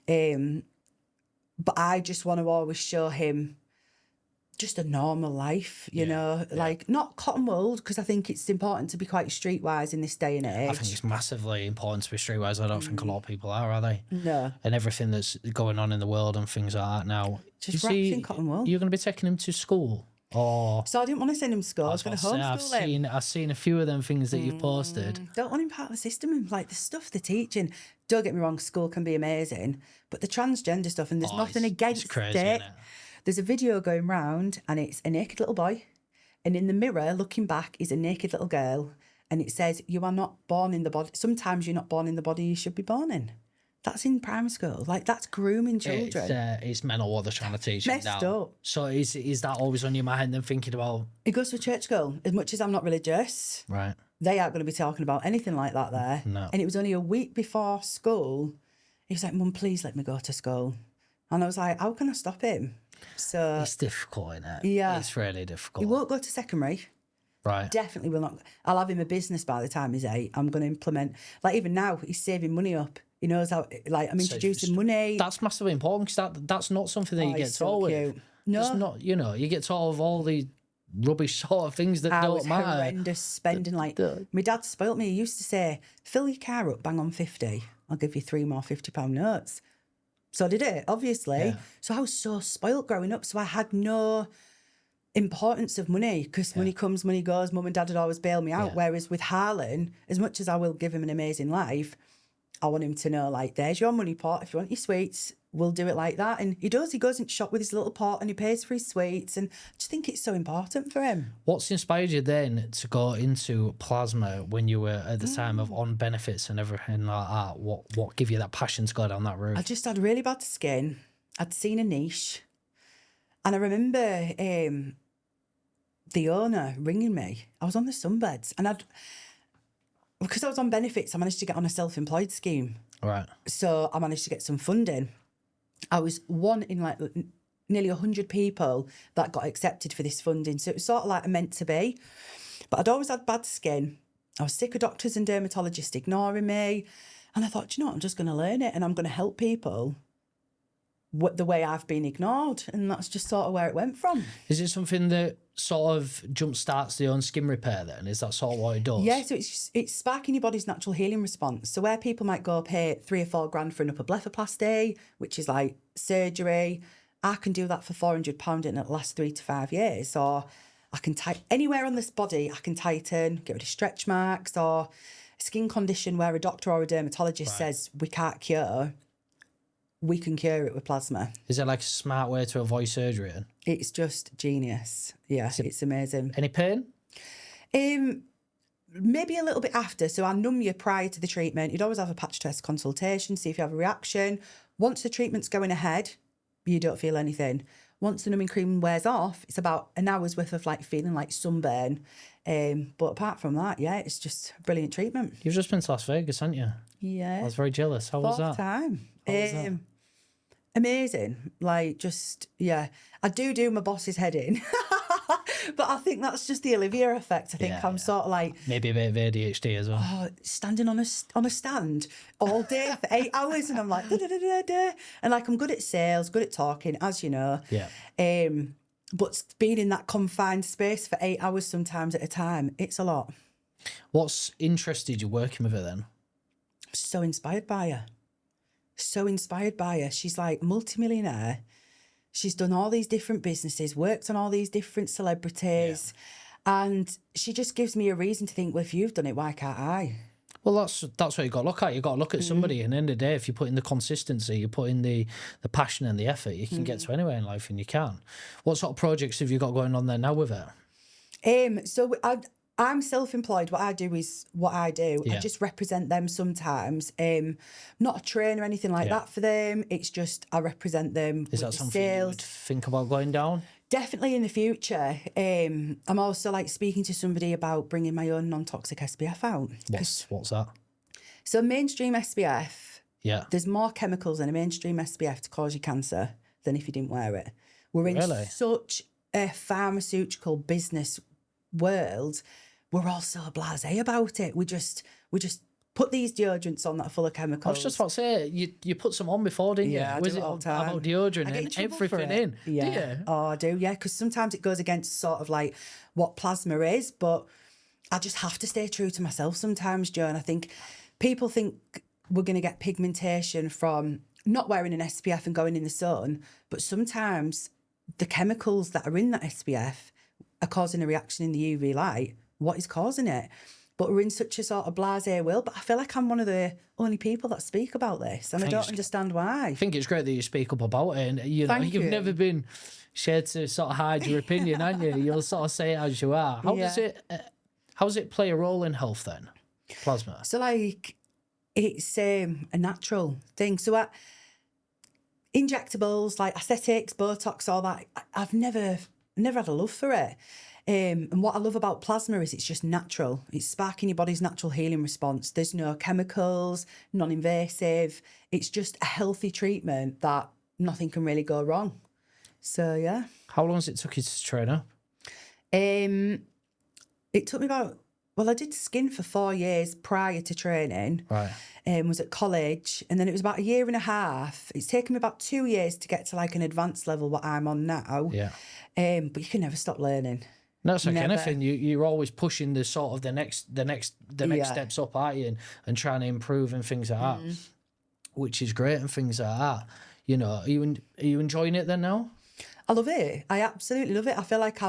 Speaker 2: But I just want to always show him just a normal life, you know, like not cotton wool, because I think it's important to be quite streetwise in this day and age.
Speaker 1: I think it's massively important to be streetwise. I don't think a lot of people are they?
Speaker 2: No.
Speaker 1: And everything that's going on in the world and things like that now.
Speaker 2: Just wrapped in cotton wool.
Speaker 1: You're going to be taking him to school? Or...
Speaker 2: So I didn't want to send him to school. I was going to homeschool him.
Speaker 1: I've seen a few of them things that you've posted.
Speaker 2: Don't want him part of the system. Like, the stuff they're teaching, don't get me wrong, school can be amazing, but the transgender stuff, and there's nothing against
Speaker 1: it's crazy,
Speaker 2: it.
Speaker 1: Isn't it?
Speaker 2: There's a video going round and it's a naked little boy, and in the mirror looking back is a naked little girl, and it says, you are not born in the body. Sometimes you're not born in the body you should be born in. That's in primary school. Like, that's grooming children.
Speaker 1: It's mental what they're trying to teach him now.
Speaker 2: Messed up.
Speaker 1: So is that always on your mind and thinking about...
Speaker 2: He goes to a church school. As much as I'm not religious,
Speaker 1: right,
Speaker 2: they aren't going to be talking about anything like that there.
Speaker 1: No.
Speaker 2: And it was only a week before school. He was like, Mum, please let me go to school. And I was like, how can I stop him? So
Speaker 1: it's difficult, isn't it?
Speaker 2: Yeah.
Speaker 1: It's really difficult.
Speaker 2: He won't go to secondary.
Speaker 1: Right.
Speaker 2: Definitely will not. I'll have him a business by the time he's 8. I'm going to implement, like even now, he's saving money up. He knows how, like, I'm introducing money.
Speaker 1: That's massively important because that's not something that you get taught with.
Speaker 2: No.
Speaker 1: It's not, you get taught of all the rubbish sort of things that don't matter.
Speaker 2: Horrendous spending. My dad spoilt me. He used to say, fill your car up, bang on 50. I'll give you 3 more £50 notes. So I did it, obviously.
Speaker 1: Yeah.
Speaker 2: So I was so spoilt growing up. So I had no importance of money because money comes, money goes. Mum and dad would always bail me out.
Speaker 1: Yeah.
Speaker 2: Whereas with Harlan, as much as I will give him an amazing life, I want him to know, like, there's your money pot. If you want your sweets, we'll do it like that. And he does. He goes into shop with his little pot and he pays for his sweets. And I just think it's so important for him.
Speaker 1: What's inspired you then to go into plasma when you were at the time of on benefits and everything like that? What gave you that passion to go down that route?
Speaker 2: I just had really bad skin. I'd seen a niche. And I remember the owner ringing me. I was on the sunbeds and because I was on benefits, I managed to get on a self-employed scheme.
Speaker 1: Right.
Speaker 2: So I managed to get some funding. I was one in like nearly 100 people that got accepted for this funding. So it was sort of like meant to be. But I'd always had bad skin. I was sick of doctors and dermatologists ignoring me. And I thought, you know what, I'm just going to learn it and I'm going to help people the way I've been ignored. And that's just sort of where it went from.
Speaker 1: Is it something that sort of jump starts the own skin repair then? Is that sort of what it does?
Speaker 2: Yeah, so it's sparking your body's natural healing response. So where people might go pay 3 or 4 grand for an upper blepharoplasty, which is like surgery, I can do that for £400 and it lasts 3 to 5 years. Or I can anywhere on this body, I can tighten, get rid of stretch marks, or a skin condition where a doctor or a dermatologist says we can't cure, we can cure it with plasma.
Speaker 1: Is it like a smart way to avoid surgery?
Speaker 2: It's just genius. Yeah, it's amazing.
Speaker 1: Any pain?
Speaker 2: Maybe a little bit after. So I numb you prior to the treatment. You'd always have a patch test consultation, see if you have a reaction. Once the treatment's going ahead, you don't feel anything. Once the numbing cream wears off, it's about an hour's worth of like feeling like sunburn. But apart from that, yeah, it's just a brilliant treatment.
Speaker 1: You've just been to Las Vegas, haven't you?
Speaker 2: Yeah.
Speaker 1: I was very jealous. How was that?
Speaker 2: 4th time.
Speaker 1: How was that?
Speaker 2: Amazing. Like, just, yeah. I do my boss's head in. But I think that's just the Olivia effect. I think I'm sort of like...
Speaker 1: Maybe a bit of ADHD as well.
Speaker 2: Standing on a stand all day for 8 hours and I'm like... Da, da, da, da, da. And like, I'm good at sales, good at talking, as you know.
Speaker 1: Yeah.
Speaker 2: But being in that confined space for 8 hours sometimes at a time, it's a lot.
Speaker 1: What's interested you working with her then?
Speaker 2: So inspired by her. So inspired by her. She's like multimillionaire. She's done all these different businesses, worked on all these different celebrities. Yeah. And she just gives me a reason to think, well, if you've done it, why can't I?
Speaker 1: Well, that's what you got to look at. You got to look at somebody, and at the end of the day, if you put in the consistency, you put in the passion and the effort, you can get to anywhere in life, and you can. What sort of projects have you got going on there now with her?
Speaker 2: So I'm self-employed. What I do is what I do.
Speaker 1: Yeah.
Speaker 2: I just represent them sometimes. Not a trainer or anything like that for them. It's just I represent them.
Speaker 1: Is that something you would think about going down?
Speaker 2: Definitely in the future. I'm also like speaking to somebody about bringing my own non-toxic SPF out.
Speaker 1: What's that?
Speaker 2: So mainstream SPF,
Speaker 1: there's
Speaker 2: more chemicals in a mainstream SPF to cause you cancer than if you didn't wear it. We're in such a pharmaceutical business world. We're all so blasé about it. We just put these deodorants on that are full of chemicals.
Speaker 1: I was just about to say, you put some on before, didn't you?
Speaker 2: Yeah, I do it all the time.
Speaker 1: About deodorant and everything in.
Speaker 2: Yeah.
Speaker 1: Do you?
Speaker 2: Oh, I do, yeah, because sometimes it goes against sort of like what plasma is, but I just have to stay true to myself sometimes, Joe. And I think people think we're going to get pigmentation from not wearing an SPF and going in the sun, but sometimes the chemicals that are in that SPF are causing a reaction in the UV light. What is causing it? But we're in such a sort of blasé world. But I feel like I'm one of the only people that speak about this, and I don't understand why.
Speaker 1: I think it's great that you speak up about it, and you've never been scared to sort of hide your opinion, have you? You'll sort of say it as you are. How does it play a role in health then? Plasma.
Speaker 2: So like, it's a natural thing. So injectables like aesthetics, Botox, all that, I've never had a love for it. And what I love about plasma is it's just natural. It's sparking your body's natural healing response. There's no chemicals, non-invasive. It's just a healthy treatment that nothing can really go wrong. So, yeah.
Speaker 1: How long has it took you to train up?
Speaker 2: It took me I did skin for 4 years prior to training.
Speaker 1: Right.
Speaker 2: Was at college, and then it was about a year and a half. It's taken me about 2 years to get to like an advanced level, what I'm on now.
Speaker 1: Yeah.
Speaker 2: But you can never stop learning.
Speaker 1: No, it's like
Speaker 2: Never.
Speaker 1: anything. You're always pushing the sort of the next
Speaker 2: Yeah.
Speaker 1: steps up, aren't you? And trying to improve and things like that, which is great and things like that. You know, are you enjoying it then now?
Speaker 2: I love it. I absolutely love it. I feel like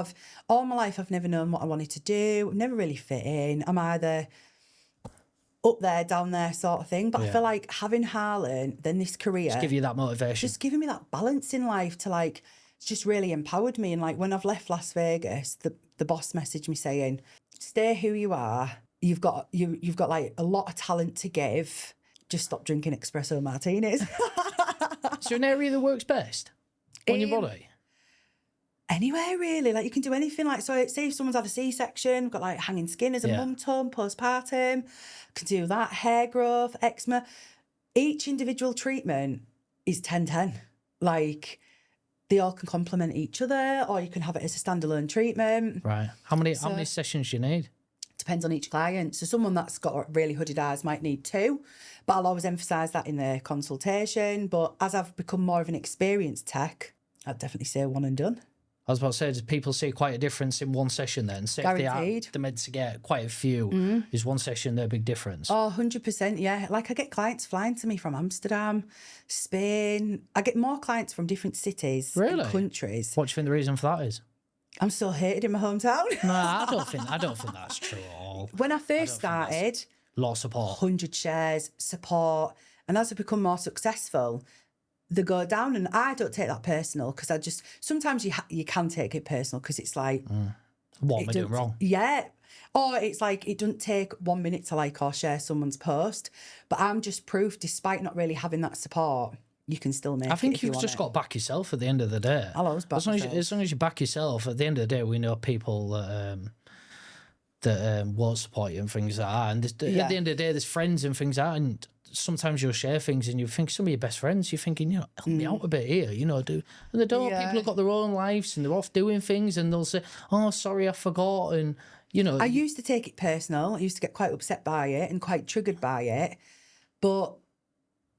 Speaker 2: all my life I've never known what I wanted to do. I've never really fit in. I'm either up there, down there sort of thing. But I feel like having Harlan, then this career,
Speaker 1: Just give you that motivation.
Speaker 2: just giving me that balance in life to like, it's just really empowered me. And like when I've left Las Vegas, the boss messaged me saying, stay who you are. You've got like a lot of talent to give. Just stop drinking espresso martinis.
Speaker 1: Is there an area that works best on your body?
Speaker 2: Anywhere really, like you can do anything. Like, so say if someone's had a C-section, got like hanging skin as a mum tum, postpartum, can do that, hair growth, eczema. Each individual treatment is 10-10. Like they all can complement each other, or you can have it as a standalone treatment.
Speaker 1: Right. How many sessions do you need?
Speaker 2: Depends on each client. So someone that's got really hooded eyes might need 2, but I'll always emphasise that in the consultation. But as I've become more of an experienced tech, I'd definitely say 1 and done.
Speaker 1: I was about to say, do people see quite a difference in one session then? Say if they are
Speaker 2: Guaranteed.
Speaker 1: the meant to get quite a few, is one session their big difference?
Speaker 2: Oh, 100%, yeah. Like I get clients flying to me from Amsterdam, Spain. I get more clients from different cities
Speaker 1: Really?
Speaker 2: and countries.
Speaker 1: What do you think the reason for that is?
Speaker 2: I'm still hated in my hometown.
Speaker 1: No, I don't think that's true at all.
Speaker 2: When I first started,
Speaker 1: A lot of support.
Speaker 2: 100 shares, support. And as I become more successful, they go down, and I don't take that personal because sometimes you can take it personal because it's like...
Speaker 1: What am I doing wrong?
Speaker 2: Yeah. Or it's like it doesn't take 1 minute to like or share someone's post. But I'm just proof, despite not really having that support, you can still make it.
Speaker 1: I think
Speaker 2: if you
Speaker 1: you've
Speaker 2: want
Speaker 1: just
Speaker 2: it.
Speaker 1: got to back yourself at the end of the day.
Speaker 2: I'll always back
Speaker 1: as long
Speaker 2: myself.
Speaker 1: as you back yourself, at the end of the day, we know people that won't support you and things like that. And at the end of the day, there's friends and things like that. And sometimes you'll share things and you think some of your best friends, you're thinking, help me out a bit here, do. And they don't.
Speaker 2: Yeah.
Speaker 1: People have got their own lives and they're off doing things and they'll say, oh, sorry, I forgot. And,
Speaker 2: I used to take it personal. I used to get quite upset by it and quite triggered by it. But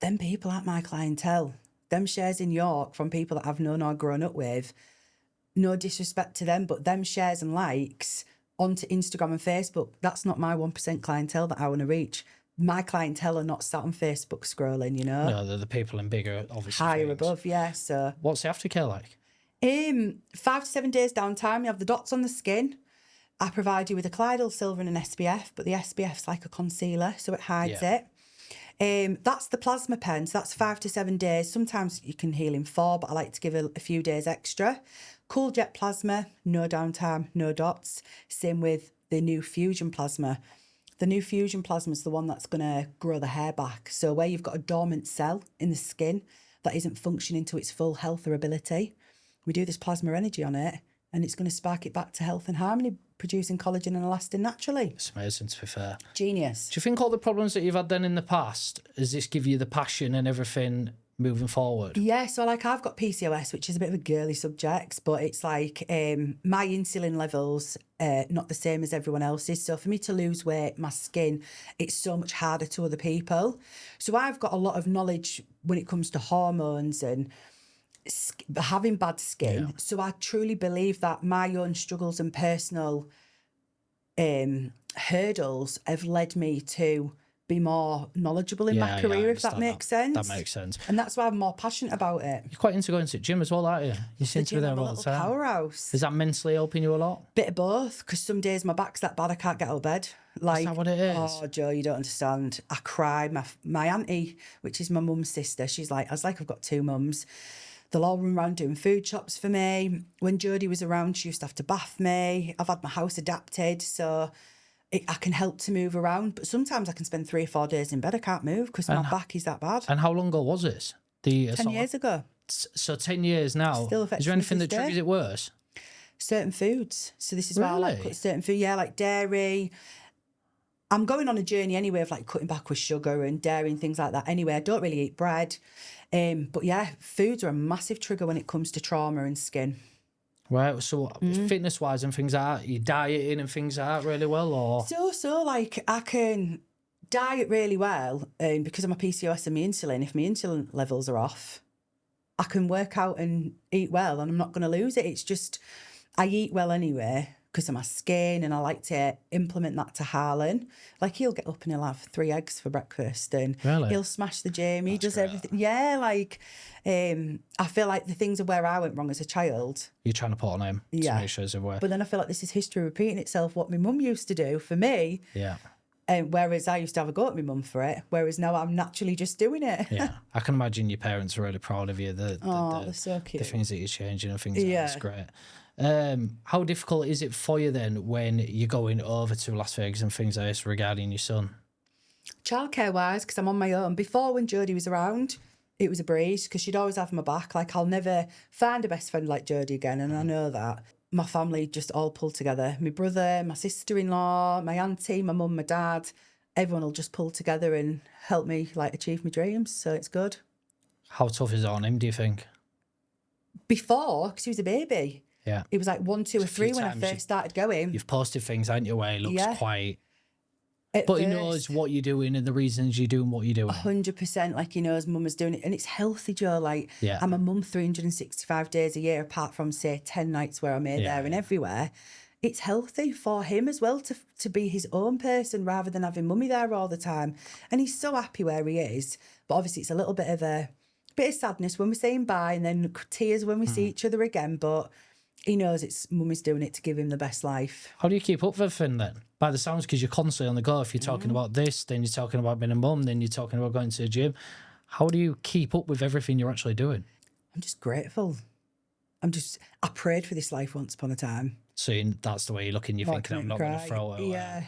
Speaker 2: them people aren't my clientele. Them shares in York from people that I've known or grown up with, no disrespect to them, but them shares and likes onto Instagram and Facebook, that's not my 1% clientele that I want to reach. My clientele are not sat on Facebook scrolling,
Speaker 1: No, they're the people in bigger, obviously.
Speaker 2: Higher
Speaker 1: things.
Speaker 2: above, yeah. So
Speaker 1: What's the aftercare like?
Speaker 2: 5 to 7 days downtime. You have the dots on the skin. I provide you with a colloidal silver and an SPF, but the SPF's like a concealer, so it hides it. That's the plasma pen, so that's 5 to 7 days. Sometimes you can heal in 4, but I like to give a few days extra. Cool jet plasma, no downtime, no dots. Same with the new fusion plasma. The new fusion plasma is the one that's going to grow the hair back. So where you've got a dormant cell in the skin that isn't functioning to its full health or ability, we do this plasma energy on it, and it's going to spark it back to health and harmony, producing collagen and elastin naturally.
Speaker 1: It's amazing, to be fair.
Speaker 2: Genius.
Speaker 1: Do you think all the problems that you've had then in the past, does this give you the passion and everything moving forward?
Speaker 2: Yeah, so like I've got PCOS, which is a bit of a girly subject, but it's like my insulin levels not the same as everyone else's. So for me to lose weight, my skin, it's so much harder to other people. So I've got a lot of knowledge when it comes to hormones and having bad skin. Yeah. So I truly believe that my own struggles and personal hurdles have led me to be more knowledgeable in my career, if that makes sense.
Speaker 1: That makes sense.
Speaker 2: And that's why I'm more passionate about it.
Speaker 1: You're quite into going to the gym as well, aren't you? You seem to be there all the time.
Speaker 2: Powerhouse.
Speaker 1: Is that mentally helping you a lot?
Speaker 2: Bit of both, because some days my back's that bad I can't get out of bed. Like,
Speaker 1: is that what it is?
Speaker 2: Oh, Joe, you don't understand. I cry. My auntie, which is my mum's sister, she's like, I was like, I've got 2 mums. They'll all run around doing food shops for me. When Jodie was around, she used to have to bath me. I've had my house adapted, so I can help to move around. But sometimes I can spend 3 or 4 days in bed. I can't move because my back is that bad.
Speaker 1: And how long ago was this? 10
Speaker 2: years ago.
Speaker 1: So 10 years now.
Speaker 2: Still
Speaker 1: is there anything that triggers it worse?
Speaker 2: Certain foods. So this is why I like cut certain food. Yeah, like dairy. I'm going on a journey anyway of like cutting back with sugar and dairy and things like that. Anyway, I don't really eat bread. But yeah, foods are a massive trigger when it comes to trauma and skin.
Speaker 1: Right, so fitness-wise and things like that, you dieting and things like that really well, or?
Speaker 2: So like I can diet really well, and because of my PCOS and my insulin, if my insulin levels are off, I can work out and eat well and I'm not going to lose it. It's just, I eat well anyway because of my skin, and I like to implement that to Harlan. Like, he'll get up and he'll have 3 eggs for breakfast, and
Speaker 1: Really?
Speaker 2: he'll smash the gym. He does
Speaker 1: great.
Speaker 2: everything. Yeah, like, I feel like the things are where I went wrong as a child.
Speaker 1: You're trying to put on him to make sure it's aware.
Speaker 2: But then I feel like this is history repeating itself, what my mum used to do for me.
Speaker 1: Yeah.
Speaker 2: Whereas I used to have a go at my mum for it, whereas now I'm naturally just doing it.
Speaker 1: Yeah. I can imagine your parents are really proud of you.
Speaker 2: They're so cute.
Speaker 1: The things that you're changing and things like that. It's great. How difficult is it for you then when you're going over to Las Vegas and things like this regarding your son?
Speaker 2: Childcare wise, because I'm on my own. Before, when Jodie was around, it was a breeze because she'd always have my back. Like, I'll never find a best friend like Jodie again, and I know that. My family just all pulled together. My brother, my sister-in-law, my auntie, my mum, my dad, everyone will just pull together and help me like achieve my dreams. So it's good.
Speaker 1: How tough is it on him, do you think?
Speaker 2: Before, because he was a baby.
Speaker 1: Yeah.
Speaker 2: It was like 1, 2 or 3 when I first started going.
Speaker 1: You've posted things, haven't you, where he looks quite...
Speaker 2: At
Speaker 1: but he
Speaker 2: first,
Speaker 1: knows what you're doing and the reasons you're doing what you're doing.
Speaker 2: 100%, like, he knows mum is doing it. And it's healthy, Joe. Like, I'm a mum 365 days a year, apart from, say, 10 nights where I'm here, there and everywhere. It's healthy for him as well to be his own person rather than having mummy there all the time. And he's so happy where he is. But obviously it's a little bit of sadness when we're saying bye, and then tears when we see each other again. But he knows it's mummy's doing it to give him the best life.
Speaker 1: How do you keep up with everything then? By the sounds, because you're constantly on the go. If you're talking about this, then you're talking about being a mum, then you're talking about going to the gym. How do you keep up with everything you're actually doing?
Speaker 2: I'm just grateful. I prayed for this life once upon a time.
Speaker 1: So that's the way you're looking, you're thinking, I'm not going to throw it away.
Speaker 2: Yeah.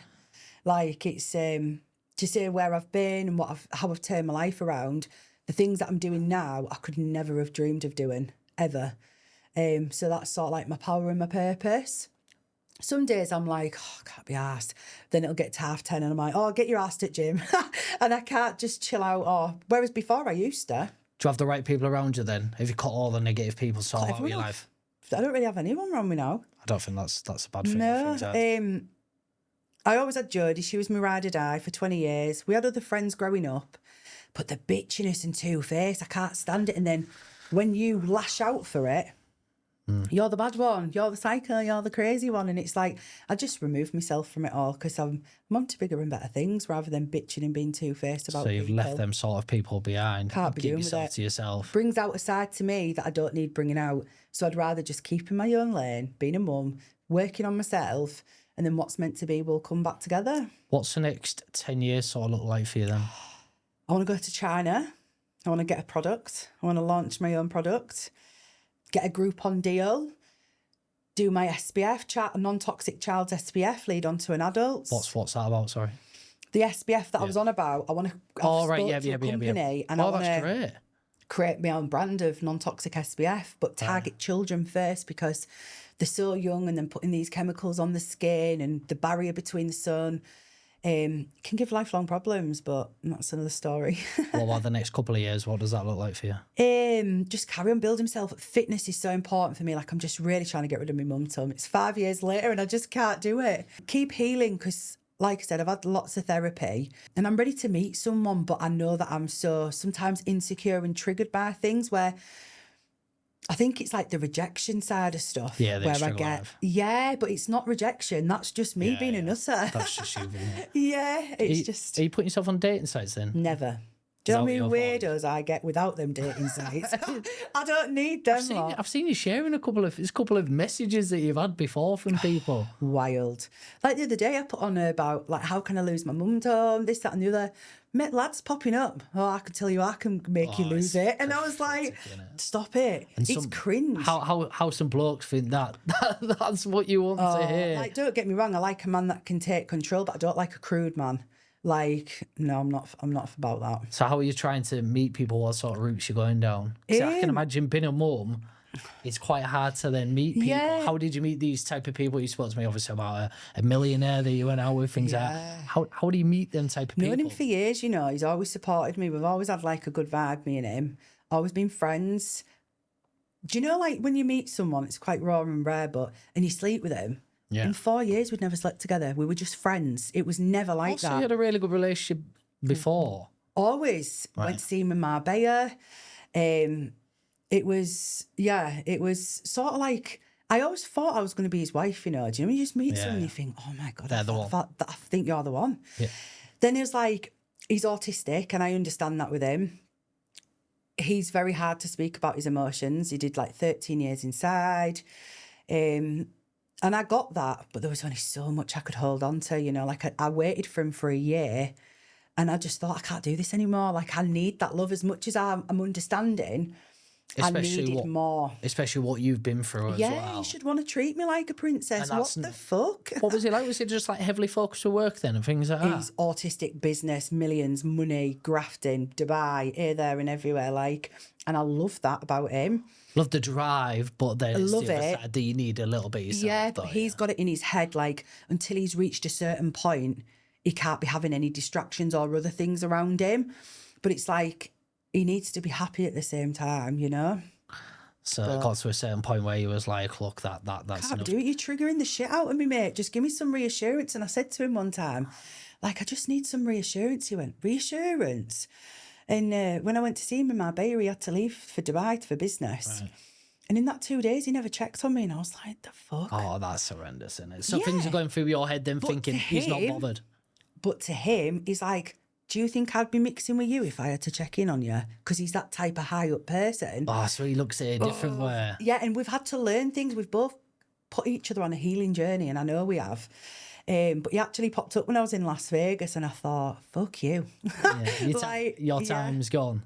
Speaker 2: Like, it's to say where I've been and how I've turned my life around, the things that I'm doing now, I could never have dreamed of doing, ever. So that's sort of like my power and my purpose. Some days I'm like, oh, I can't be arsed. Then it'll get to 10:30 and I'm like, oh, get your ass at gym. And I can't just chill out. Whereas before I used to.
Speaker 1: Do you have the right people around you then? Have you cut all the negative people sort out of your life?
Speaker 2: I don't really have anyone around me now.
Speaker 1: I don't think that's a bad thing.
Speaker 2: No. I always had Jodie. She was my ride or die for 20 years. We had other friends growing up. But the bitchiness and two-face, I can't stand it. And then when you lash out for it, you're the bad one, you're the psycho, you're the crazy one. And it's like, I just removed myself from it all because I'm on to bigger and better things rather than bitching and being two-faced about people.
Speaker 1: So you've left them sort of people behind.
Speaker 2: Can't be
Speaker 1: Keep
Speaker 2: doing
Speaker 1: yourself
Speaker 2: with it.
Speaker 1: to yourself.
Speaker 2: Brings out a side to me that I don't need bringing out. So I'd rather just keep in my own lane, being a mum, working on myself, and then what's meant to be will come back together.
Speaker 1: What's the next 10 years sort of look like for you then?
Speaker 2: I want to go to China. I want to get a product. I want to launch my own product, get a Groupon deal, do my SPF, non-toxic child's SPF, lead on to an adult.
Speaker 1: What's that about, sorry?
Speaker 2: The SPF that I was on about, I want to company and I want to create my own brand of non-toxic SPF, but target children first because they're so young, and then putting these chemicals on the skin and the barrier between the sun can give lifelong problems, but that's another story.
Speaker 1: What about the next couple of years? What does that look like for you?
Speaker 2: Just carry on building myself. Fitness is so important for me. Like, I'm just really trying to get rid of my mum tum. It's 5 years later and I just can't do it. Keep healing because, like I said, I've had lots of therapy and I'm ready to meet someone, but I know that I'm so sometimes insecure and triggered by things where I think it's like the rejection side of stuff.
Speaker 1: Yeah,
Speaker 2: where I get, but it's not rejection. That's just me being a nutter.
Speaker 1: That's just you being it.
Speaker 2: Yeah, it's
Speaker 1: Are you putting yourself on dating sites then?
Speaker 2: Never. Do you know how many weirdos I get without them dating sites? I don't need them.
Speaker 1: I've seen you sharing a couple of messages that you've had before from people.
Speaker 2: Wild. Like the other day, I put on about like how can I lose my mum tum, this, that, and the other. Met lads popping up. Oh, I can tell you, I can make you lose it. And I was like, stop it. And it's cringe.
Speaker 1: How some blokes think that's what you want to hear.
Speaker 2: Like, don't get me wrong. I like a man that can take control, but I don't like a crude man. Like, no, I'm not about that.
Speaker 1: So how are you trying to meet people? What sort of routes you're going down? I can imagine being a mum, it's quite hard to then meet people. Yeah. How did you meet these type of people? You spoke to me obviously about a millionaire that you went out with, things like that. How do you meet them type of people?
Speaker 2: Known him for years, you know. He's always supported me. We've always had like a good vibe, me and him. Always been friends. do you know, like when you meet someone, it's quite raw and rare, and you sleep with them.
Speaker 1: Yeah.
Speaker 2: In 4 years, we'd never slept together. We were just friends. It was never like
Speaker 1: Also,
Speaker 2: that.
Speaker 1: you had a really good relationship before.
Speaker 2: Always went to see him in Marbella. It was sort of like, I always thought I was going to be his wife, you know. Do you know when you just meet someone and you think, oh my God, I think you're the one.
Speaker 1: Yeah.
Speaker 2: Then it was like, he's autistic and I understand that with him. He's very hard to speak about his emotions. He did like 13 years inside. And I got that, but there was only so much I could hold on to, you know. Like I waited for him for a year and I just thought, I can't do this anymore. Like I need that love as much as I'm understanding.
Speaker 1: Especially
Speaker 2: I needed more.
Speaker 1: Especially what you've been through as well.
Speaker 2: Yeah, you should want to treat me like a princess. What the fuck?
Speaker 1: What was he like? Was he just like heavily focused for work then and things like that?
Speaker 2: He's autistic, business, millions, money, grafting, Dubai, here, there and everywhere. Like, and I love that about him.
Speaker 1: Love the drive, but then it's
Speaker 2: love
Speaker 1: the other
Speaker 2: it.
Speaker 1: side that you need a little bit yourself.
Speaker 2: Yeah, but he's got it in his head, like, until he's reached a certain point, he can't be having any distractions or other things around him. But it's like, he needs to be happy at the same time, you know?
Speaker 1: So it got to a certain point where he was like, look, that's
Speaker 2: Can't
Speaker 1: enough.
Speaker 2: do it. You're triggering the shit out of me, mate. Just give me some reassurance. And I said to him one time, like, I just need some reassurance. He went, reassurance? And when I went to see him in Marbella, he had to leave for Dubai for business. Right. And in that 2 days, he never checked on me. And I was like, the fuck?
Speaker 1: Oh, that's horrendous, isn't it? So things are going through your head then thinking he's not bothered.
Speaker 2: But to him, he's like, do you think I'd be mixing with you if I had to check in on you? Because he's that type of high up person.
Speaker 1: Oh, so he looks at it a different way.
Speaker 2: Yeah, and we've had to learn things. We've both put each other on a healing journey, and I know we have. But he actually popped up when I was in Las Vegas, and I thought, fuck you.
Speaker 1: Yeah, your time's gone.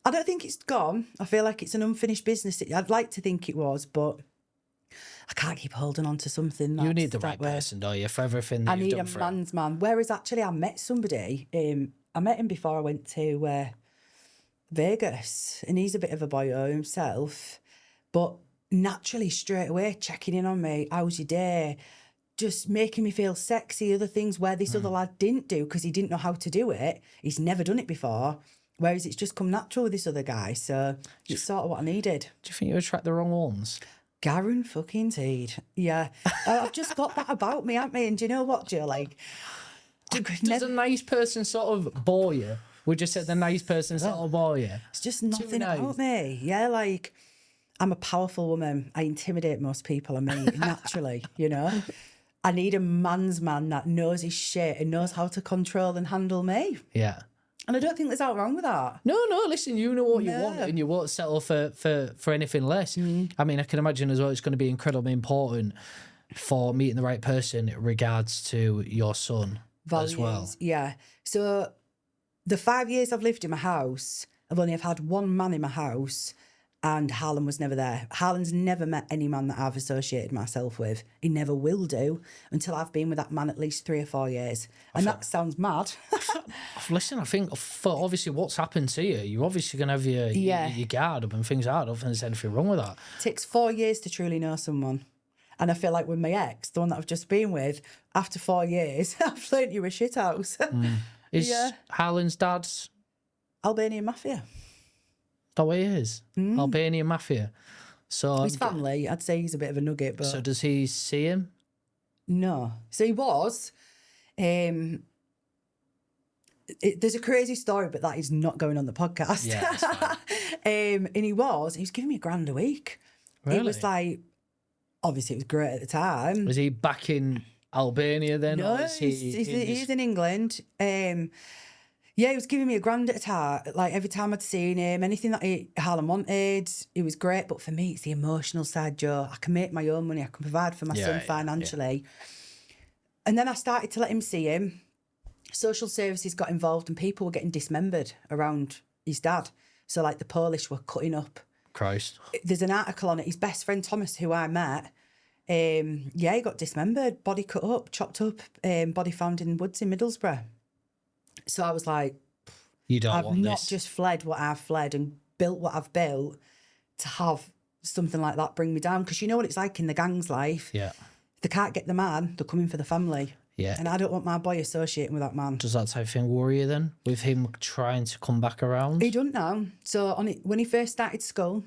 Speaker 2: I don't think it's gone. I feel like it's an unfinished business. I'd like to think it was, but I can't keep holding on to something.
Speaker 1: You need the right person, don't you, for everything that you've done for him.
Speaker 2: I need a man's man. Whereas actually I met somebody, I met him before I went to Vegas, and he's a bit of a boyo himself, but naturally straight away checking in on me, how's your day? Just making me feel sexy, other things where this other lad didn't do because he didn't know how to do it. He's never done it before. Whereas it's just come natural with this other guy. So it's sort of what I needed.
Speaker 1: Do you think you attract the wrong ones?
Speaker 2: Garen fucking teed. Yeah. I've just got that about me, haven't me? And do you know what, Joe? Like,
Speaker 1: does a nice person sort of bore you? We just said the nice person sort of bore you.
Speaker 2: It's just nothing about me. Yeah, like, I'm a powerful woman. I intimidate most people I meet naturally, you know? I need a man's man that knows his shit and knows how to control and handle me.
Speaker 1: Yeah.
Speaker 2: And I don't think there's out wrong with that.
Speaker 1: No, listen, you know what you want and you won't settle for anything less. I mean, I can imagine as well it's going to be incredibly important for meeting the right person in regards to your son as well.
Speaker 2: Yeah. So the 5 years I've lived in my house, I've only had one man in my house, and Harlan was never there. Harlan's never met any man that I've associated myself with. He never will do until I've been with that man at least 3 or 4 years. And that sounds mad.
Speaker 1: Listen, I think for obviously what's happened to you, you're obviously going to have your guard up and things like that. I don't think there's anything wrong with that.
Speaker 2: It takes 4 years to truly know someone. And I feel like with my ex, the one that I've just been with, after 4 years, I've learnt you a shit house.
Speaker 1: Is Harlan's dad's
Speaker 2: Albanian mafia?
Speaker 1: That way he is. Albanian mafia. So
Speaker 2: his family, I'd say he's a bit of a nugget. But
Speaker 1: so does he see him?
Speaker 2: No. So he was. There's a crazy story, but that is not going on the podcast.
Speaker 1: Yeah, that's fine.
Speaker 2: And he was giving me £1,000 a week.
Speaker 1: Really?
Speaker 2: It was like, obviously it was great at the time.
Speaker 1: Was he back in Albania then?
Speaker 2: No,
Speaker 1: or
Speaker 2: he's in England. Yeah, he was giving me £1,000 at a time. Like every time I'd seen him, anything that Harlan wanted, it was great. But for me, it's the emotional side, Joe. I can make my own money. I can provide for my son financially. Yeah. And then I started to let him see him. Social services got involved and people were getting dismembered around his dad. So like the Polish were cutting up.
Speaker 1: Christ.
Speaker 2: There's an article on it. His best friend, Thomas, who I met, he got dismembered, body cut up, chopped up, body found in woods in Middlesbrough. So I was like, I've not just fled what I've fled and built what I've built to have something like that bring me down. Because you know what it's like in the gang's life.
Speaker 1: Yeah.
Speaker 2: If they can't get the man, they're coming for the family.
Speaker 1: Yeah.
Speaker 2: And I don't want my boy associating with that man.
Speaker 1: Does that type of thing worry you then? With him trying to come back around?
Speaker 2: He doesn't know. So when he first started school,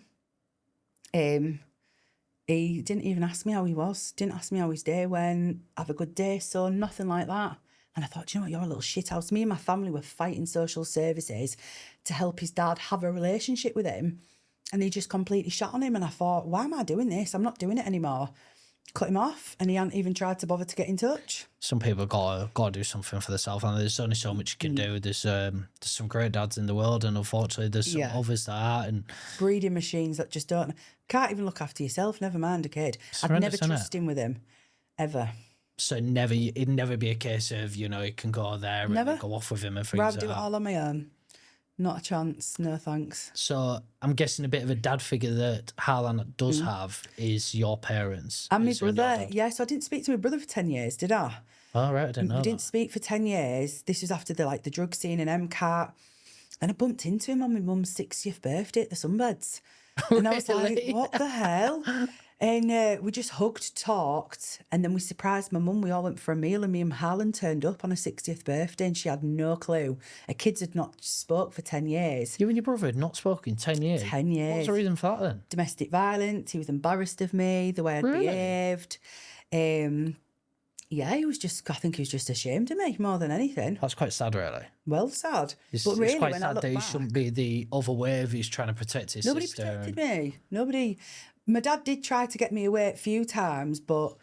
Speaker 2: He didn't even ask me how he was, didn't ask me how his day went, have a good day, son, nothing like that. And I thought, do you know what, you're a little shithouse. Me and my family were fighting social services to help his dad have a relationship with him. And he just completely shot on him. And I thought, why am I doing this? I'm not doing it anymore. Cut him off. And he hadn't even tried to bother to get in touch.
Speaker 1: Some people got to do something for themselves, and there's only so much you can do. There's some great dads in the world, and unfortunately there's some others that aren't. And
Speaker 2: breeding machines that just can't even look after yourself, never mind a kid. I'd never trust him with him, ever.
Speaker 1: So it'd never be a case of, you can go there and go off with him and things
Speaker 2: Rather do it all on my own. Not a chance, no thanks.
Speaker 1: So I'm guessing a bit of a dad figure that Harlan does have is your parents.
Speaker 2: And my brother, so I didn't speak to my brother for 10 years, did I?
Speaker 1: Oh, right, I didn't know
Speaker 2: We didn't speak for 10 years. This was after the drug scene in MCAT. And I bumped into him on my mum's 60th birthday at the Sunbeds. And I was like, what the hell? And we just hugged, talked, and then we surprised my mum. We all went for a meal, and me and Harlan turned up on her 60th birthday, and she had no clue. Her kids had not spoke for 10 years.
Speaker 1: You and your brother had not spoken in 10 years?
Speaker 2: 10 years.
Speaker 1: What was the reason for that then?
Speaker 2: Domestic violence. He was embarrassed of me, the way I'd behaved. He was just, I think he was just ashamed of me more than anything.
Speaker 1: That's quite sad, really.
Speaker 2: Well, sad.
Speaker 1: It's
Speaker 2: really,
Speaker 1: quite
Speaker 2: when
Speaker 1: sad that he shouldn't be the other way if he's trying to protect his sister.
Speaker 2: Nobody protected me. Nobody. My dad did try to get me away a few times, but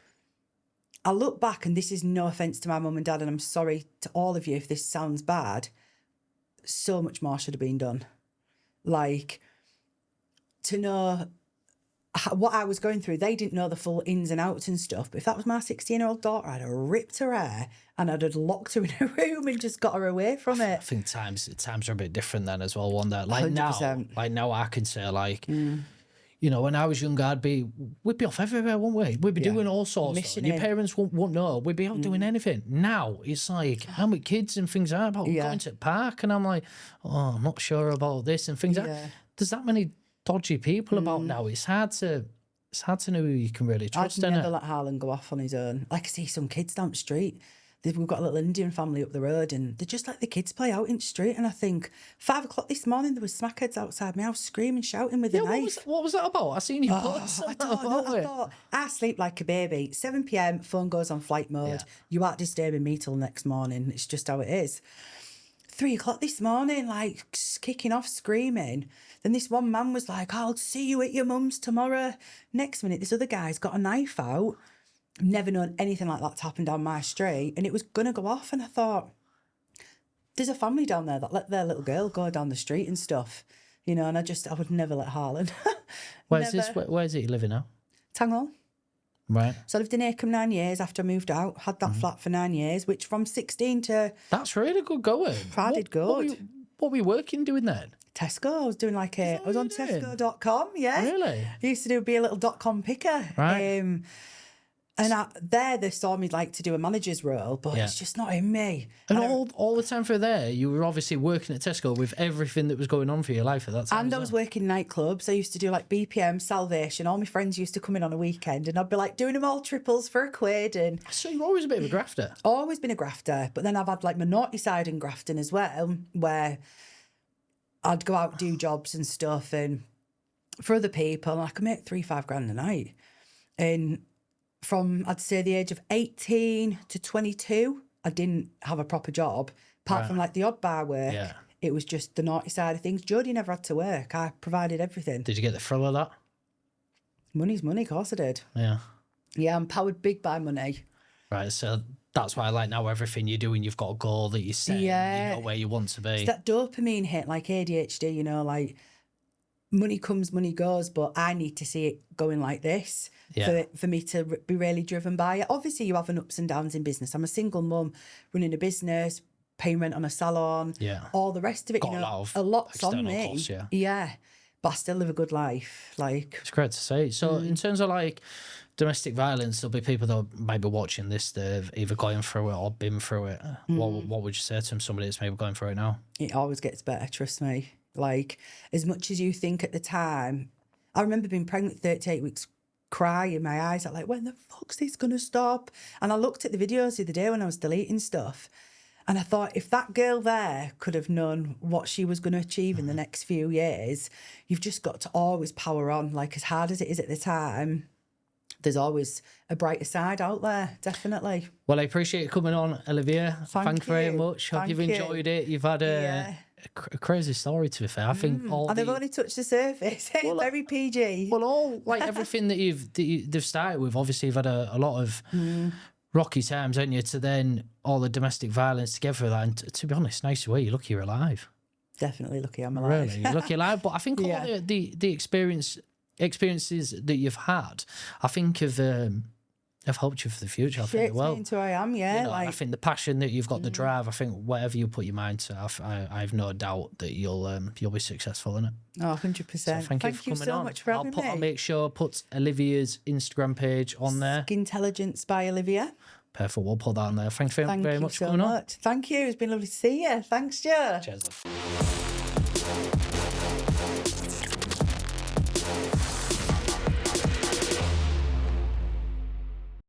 Speaker 2: I look back, and this is no offence to my mum and dad, and I'm sorry to all of you if this sounds bad, so much more should have been done. Like, to know what I was going through, they didn't know the full ins and outs and stuff, but if that was my 16-year-old daughter, I'd have ripped her hair and I'd have locked her in a room and just got her away from it.
Speaker 1: I think times are a bit different then as well, one that,
Speaker 2: 100%.
Speaker 1: now I can say, when I was younger, we'd be off everywhere, wouldn't we? We'd be doing all sorts. Your parents won't know. We'd be out doing anything. Now, it's like, how many kids and things are about going to the park? And I'm like, oh, I'm not sure about this and things. There's that many dodgy people about now. It's hard to know who you can really trust.
Speaker 2: I'd never let Harlan go off on his own. Like, I see some kids down the street. We've got a little Indian family up the road, and they're just like the kids play out in the street. And I think 5 o'clock this morning, there was smackheads outside my house screaming, shouting with a knife.
Speaker 1: What was that about? I seen you post.
Speaker 2: I don't know. I thought, I sleep like a baby. 7 p.m, phone goes on flight mode. Yeah. You aren't disturbing me till next morning. It's just how it is. 3 o'clock this morning, like kicking off, screaming. Then this one man was like, I'll see you at your mum's tomorrow. Next minute, this other guy's got a knife out. Never known anything like that to happen down my street, and it was going to go off. And I thought, there's a family down there that let their little girl go down the street and stuff, and I would never let Harlan.
Speaker 1: Where's he living now?
Speaker 2: Tanghall.
Speaker 1: Right.
Speaker 2: So I lived in Acomb 9 years after I moved out, had that flat for 9 years, which from 16 to...
Speaker 1: That's really good going.
Speaker 2: I did good.
Speaker 1: What were you working doing then?
Speaker 2: Tesco. I was doing I was on Tesco.com, yeah.
Speaker 1: Really?
Speaker 2: I used to be a little .com picker.
Speaker 1: Right.
Speaker 2: And they saw me like to do a manager's role, but it's just not in me.
Speaker 1: And all the time for there, you were obviously working at Tesco with everything that was going on for your life at that time.
Speaker 2: And I was working nightclubs. I used to do like BPM, Salvation. All my friends used to come in on a weekend, and I'd be like doing them all triples for £1. And
Speaker 1: so you're always a bit of a grafter.
Speaker 2: Always been a grafter, but then I've had like my naughty side in grafting as well, where I'd go out do jobs and stuff, and for other people, and I could make £3-5 grand a night, and from, I'd say, the age of 18 to 22, I didn't have a proper job. Apart from like the odd bar work, it was just the naughty side of things. Jodie never had to work. I provided everything.
Speaker 1: Did you get the thrill of that?
Speaker 2: Money's money, of course I did.
Speaker 1: Yeah.
Speaker 2: Yeah, I'm powered big by money.
Speaker 1: Right, so that's why, like, now everything you do, and you've got a goal that you set, you know where you want to be.
Speaker 2: It's that dopamine hit, like ADHD, like money comes, money goes, but I need to see it going like this for me to be really driven by it. Obviously, you have an ups and downs in business. I'm a single mum running a business, paying rent on a salon, all the rest of it.
Speaker 1: Got
Speaker 2: a lot's on me.
Speaker 1: Costs,
Speaker 2: but I still live a good life. Like,
Speaker 1: it's great to see. So in terms of like domestic violence, there'll be people that might be watching this that have either gone through it or been through it. What would you say to them, somebody that's maybe going through it now?
Speaker 2: It always gets better, trust me. Like, as much as you think at the time, I remember being pregnant 38 weeks, crying in my eyes, like, when the fuck's this going to stop? And I looked at the videos the other day when I was deleting stuff, And I thought, if that girl there could have known what she was going to achieve in the next few years, you've just got to always power on. Like, as hard as it is at the time, there's always a brighter side out there, definitely.
Speaker 1: Well, I appreciate you coming on, Olivia. Thank you very much. Hope you've enjoyed it. You've had a crazy story, to be fair. I think
Speaker 2: and they've only touched the surface. Very PG.
Speaker 1: Well, all like everything that they've started with. Obviously, you've had a lot of rocky times, haven't you? To then all the domestic violence together with that. And to be honest, nice way. You're lucky you're alive.
Speaker 2: Definitely lucky I'm alive.
Speaker 1: Really, you're lucky alive. But I think all the experiences that you've had, I think have helped you for the future. I think
Speaker 2: Shaped me into who I am, yeah.
Speaker 1: You know, I think the passion that you've got, the drive. I think whatever you put your mind to, I have no doubt that you'll be successful in it.
Speaker 2: Oh, 100%. So
Speaker 1: thank you for coming
Speaker 2: so
Speaker 1: on.
Speaker 2: much for having me.
Speaker 1: I'll make sure I put Olivia's Instagram page on there.
Speaker 2: Intelligence by Olivia.
Speaker 1: Perfect. We'll put that on there. Thank you very much for coming on.
Speaker 2: Thank you. It's been lovely to see you. Thanks, Joe.
Speaker 1: Cheers.